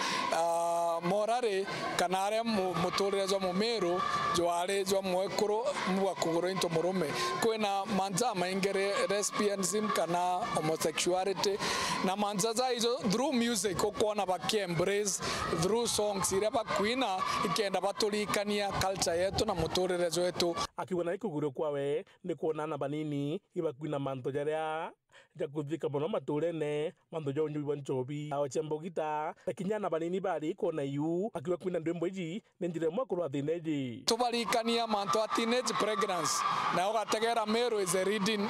morare kana are muturire zo Mumeru jo are jo mwekuru mwakuguru into murume kwena manza maingere lesbianism kana homosexuality na manza za hizo through music okona baki embrace through songs iria bakwina ikenda batulikania culture yetu na muturire wetu akiwana ikuguru kwawe ni kuonana banini ibakwina manto jaria jakudhika muno maturene manto jo nyu bonchobi awo chembogita kinyana banini bali kona yu akiwa kwina ndembo iji nenjire mwakuru athineji tubalikania manto a teenage pregnancy na ugategera Meru is a reading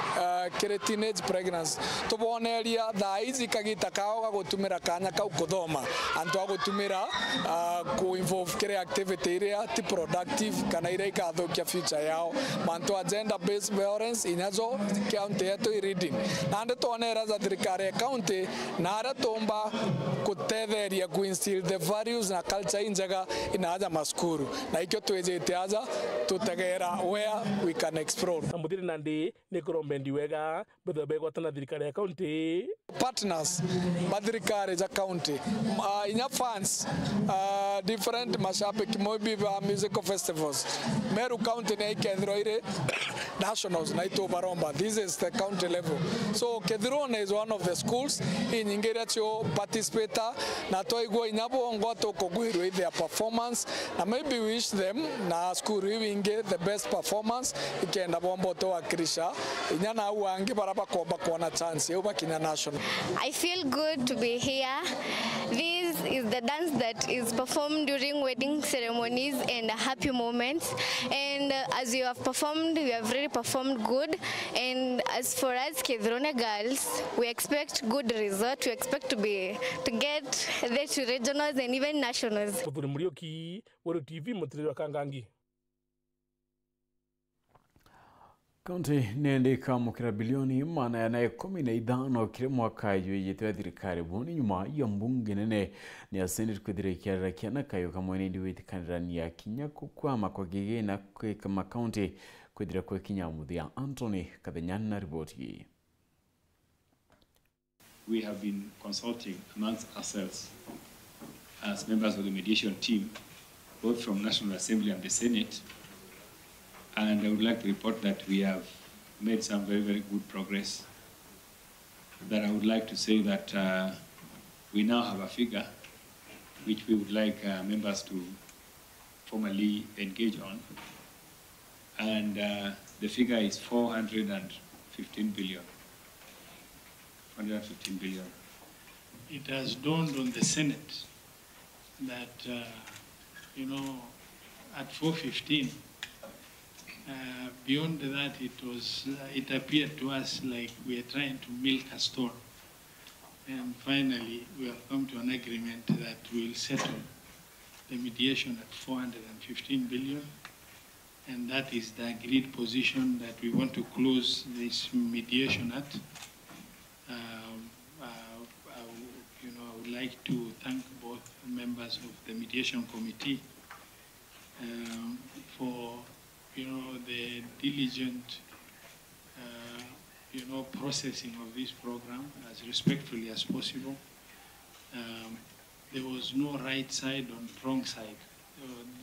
kire teenage pregnancy tuboneria tha izi kagita kao gagutumira kanya kau kuthoma antu agutumira ku involve kire activity iria ti productive kana iria ikathukia future yao manto agenda based violence inazo county yetu reading na ande tuonera za thirikari ya county na ara tomba kutetheria ku instill the values na culture njega inaja maskuru na ikyo twejete aza tutegera where we can explore ambudiri nandi ni kurombendi wega bethe gwatana thirikari ya county partners thirikari za county inya fans different mashabiki mobi ba music festivals Meru County na ikethro ire nationals na ito baromba this is the county level so Kedrone is one of the schools in Ingeracho participate na toigwa inyabo ngoto kogwiru with their performance na maybe wish them na school winge the best performance ikenda bombo to akrisha inyana uangi baraba koba kona chance yoba kinya national. I feel good to be here. This is the dance that is performed during wedding ceremonies and happy moments, and as you have performed, you have really performed good. And as for us Kedrone girls, we expect good result. We expect to get there to regionals and even nationals. Murioki, Woro TV, Mutiri Kangangi. Kaunti nendeka mukira bilioni mana ya 15 kire mwaka yitwa thirikari boni nyuma ya mbunge nene ni asenete kwithirekia kiana kayo kamwe ni witikanirani ya kinya kukwama kwa gigena kama kaunti kwithira kwa kinya muthia Anthony Kathenyan na ripoti. We have been consulting amongst ourselves as members of the mediation team, both from National Assembly and the Senate. And I would like to report that we have made some very, very good progress. That I would like to say that we now have a figure which we would like members to formally engage on. And the figure is 415 billion. 415 billion. It has dawned on the Senate that, at 415, beyond that, it appeared to us like we are trying to milk a store. And finally, we have come to an agreement that we will settle the mediation at 415 billion. and that is the agreed position that we want to close this mediation at. I would like to thank both members of the mediation committee for, the diligent, processing of this program as respectfully as possible. There was no right side or wrong side.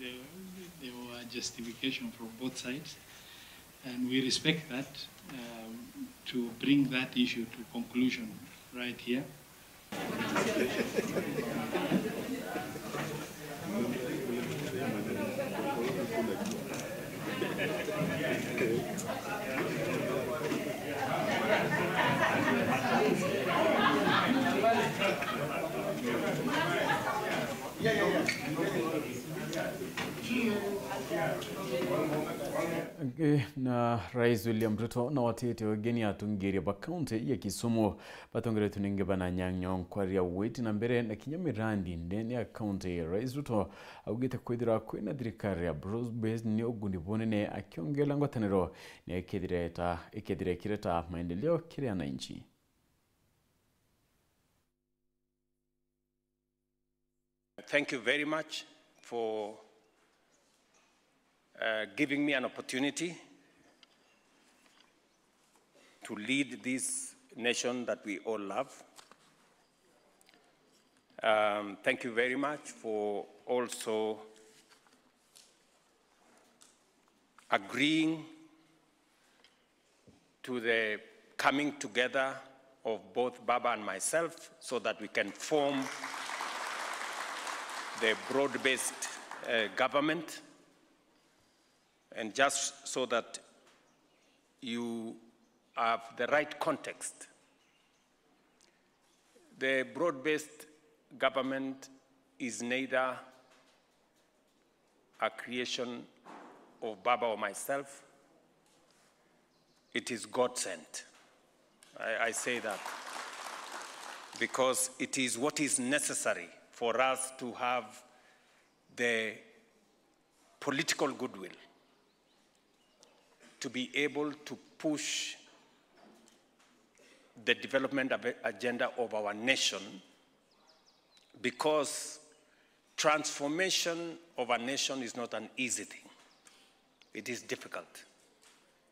There were justification from both sides, and we respect that to bring that issue to conclusion right here. Na Rais William Ruto na watete wageni atungeria ba county ya Kisumu batongere tuninge bana nyang'nyong kwaria weti na mbere na kinyamirandi ndene ya county. Rais Ruto augite kwithira kwina thirikari ya broad based ni ogundi bonene akiongela ngwataniro ni ikethire kireta maendeleo kiri wananchi. Thank you very much for giving me an opportunity to lead this nation that we all love. Thank you very much for also agreeing to the coming together of both Baba and myself so that we can form the broad-based government. And just so that you have the right context, the broad-based government is neither a creation of Baba or myself, it is God-sent. I say that because it is what is necessary for us to have the political goodwill to be able to push the development agenda of our nation, because transformation of a nation is not an easy thing. It is difficult.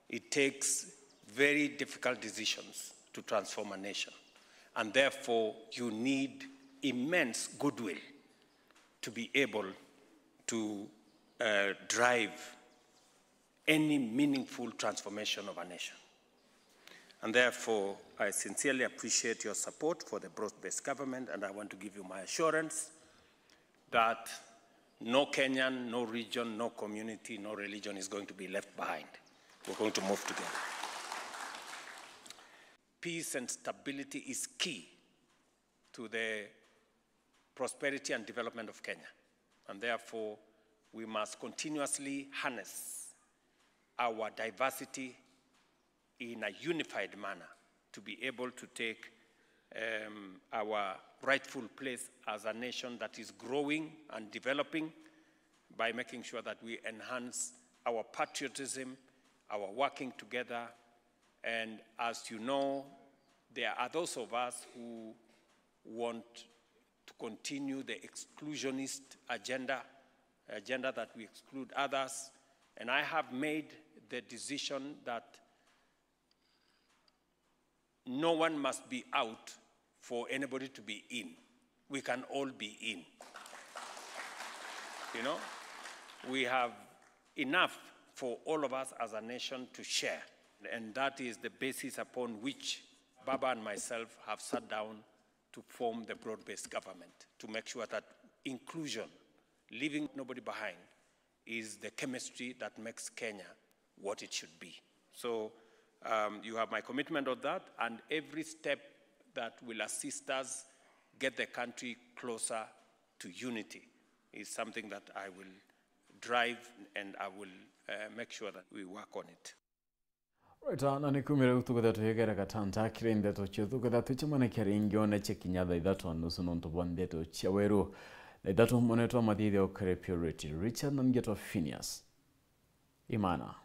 It takes very difficult decisions to transform a nation. And therefore, you need immense goodwill to be able to drive any meaningful transformation of a nation. And therefore, I sincerely appreciate your support for the broad-based government, and I want to give you my assurance that no Kenyan, no region, no community, no religion is going to be left behind. We're going to move together. Peace and stability is key to the prosperity and development of Kenya. And therefore, we must continuously harness our diversity in a unified manner to be able to take our rightful place as a nation that is growing and developing by making sure that we enhance our patriotism, our working together. And as you know, there are those of us who want to continue the exclusionist agenda that we exclude others. And I have made the decision that no one must be out for anybody to be in. We can all be in. You know, we have enough for all of us as a nation to share. And that is the basis upon which Baba and myself have sat down to form the broad-based government, to make sure that inclusion, leaving nobody behind, is the chemistry that makes Kenya what it should be. So you have my commitment on that, and every step that will assist us get the country closer to unity is something that I will drive, and I will make sure that we work on it. Right, na nikumira utukuda tuhegera katanta kirende tocho utukuda tuchimana kiringyo na chekinyada idatu anusu nontobonde to chaweru idatu moneto madide okare purity Richard Nangeto Phineas Imana.